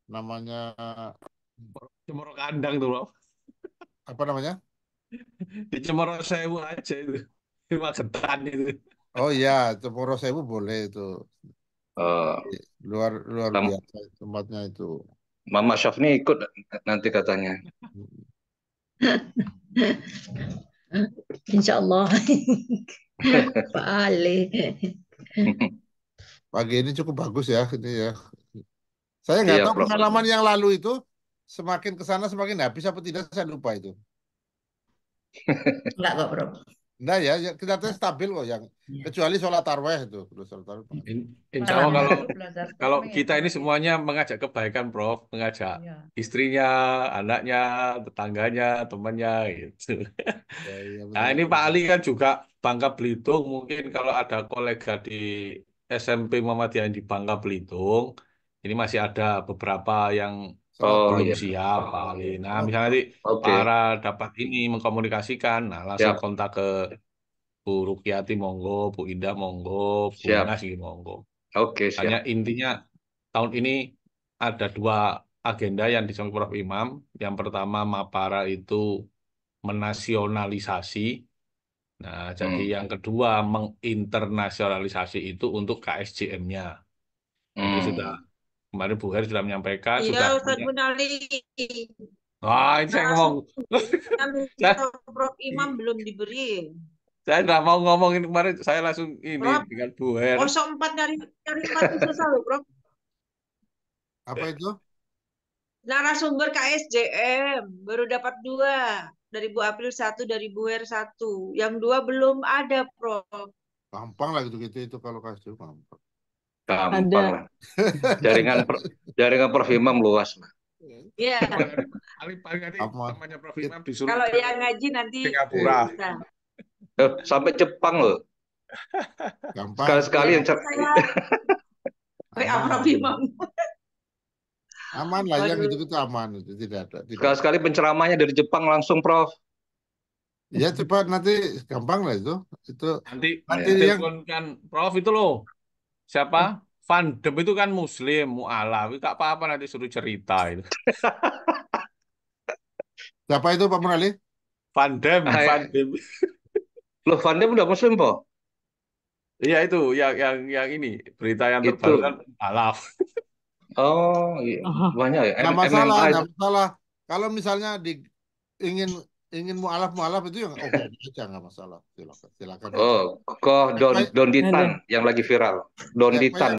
namanya
Cemoro Kandang tuh, Bro.
apa namanya?
Di Cemoro Sewu aja itu. Di Magetan itu.
Oh iya, Cemoro Sewu boleh itu. Luar biasa tempatnya itu.
Mama Syafni ikut nanti katanya.
Insya Allah. Pak Ali.
Pagi ini cukup bagus ya ini ya. Saya nggak
Iya,
tahu
Prof.
pengalaman yang lalu itu semakin ke sana semakin habis apa tidak, saya lupa itu.
Enggak kok, Bro.
Enggak ya, kelihatannya stabil kok yang kecuali sholat tarawih itu. Sholat tarawih.
Insya Allah kalau kita ini semuanya mengajak kebaikan, Prof, mengajak istrinya, anaknya, tetangganya, temannya, gitu. Nah ini Pak Ali kan juga Bangka Belitung, mungkin kalau ada kolega di SMP Muhammadiyah di Bangka Belitung, ini masih ada beberapa yang belum siap, Pak Ali. Nah misalnya nanti para dapat ini mengkomunikasikan, nah langsung kontak ke Bu Rukiati monggo, Bu Indah monggo, Bu Nas monggo. Hanya intinya tahun ini ada 2 agenda yang disampaikan Prof Imam. Yang pertama Mapara itu menasionalisasi. Nah, jadi yang kedua menginternasionalisasi itu untuk KSJM-nya. Jadi sudah kemarin Bu Heri sudah menyampaikan
Iya,
sudah
Ustaz
punya.
Munali.
Wah, ini saya ngomong.
Prof Imam belum diberi.
Saya nggak mau ngomongin kemarin, saya langsung ini
Prof,
dengan Bu Her.
04 dari 4 itu susah loh, Prof.
Apa itu?
Narasumber KSJM baru dapat 2. Dari Bu April 1, dari Bu Her 1. Yang 2 belum ada, Prof.
Gampang lah gitu-gitu itu kalau kasih gampang.
Gampang lah. Jaringan Prof Imam luas lah.
Iya.
Paling nanti temannya Prof Imam disuruh
Kalau yang ngaji nanti
Singapura.
bisa.
Sampai Jepang loh.
Gampang.
Sekali-sekali yang
Prof Imam.
Aman lah yang gitu-gitu aman itu tidak ada.
Sekali-sekali penceramahnya dari Jepang langsung, Prof.
Ya cepat nanti gampang lah itu.
Nanti
yang
teleponkan Prof itu loh. Siapa? Van Dem itu kan Muslim, mu'alaf. Tak apa-apa nanti suruh cerita itu.
Siapa itu Pak Munali?
Van Dem.
Loh, Van Dem udah Muslim, Pak?
Iya itu yang ini berita yang terbaru kan mu'alaf.
Oh, iya. Banyak ya.
Nggak masalah. Kalau misalnya ingin mu'alaf itu yang oke aja nggak masalah. Silakan.
Oh, kok Don Ditan yang lagi viral. Don Ditan.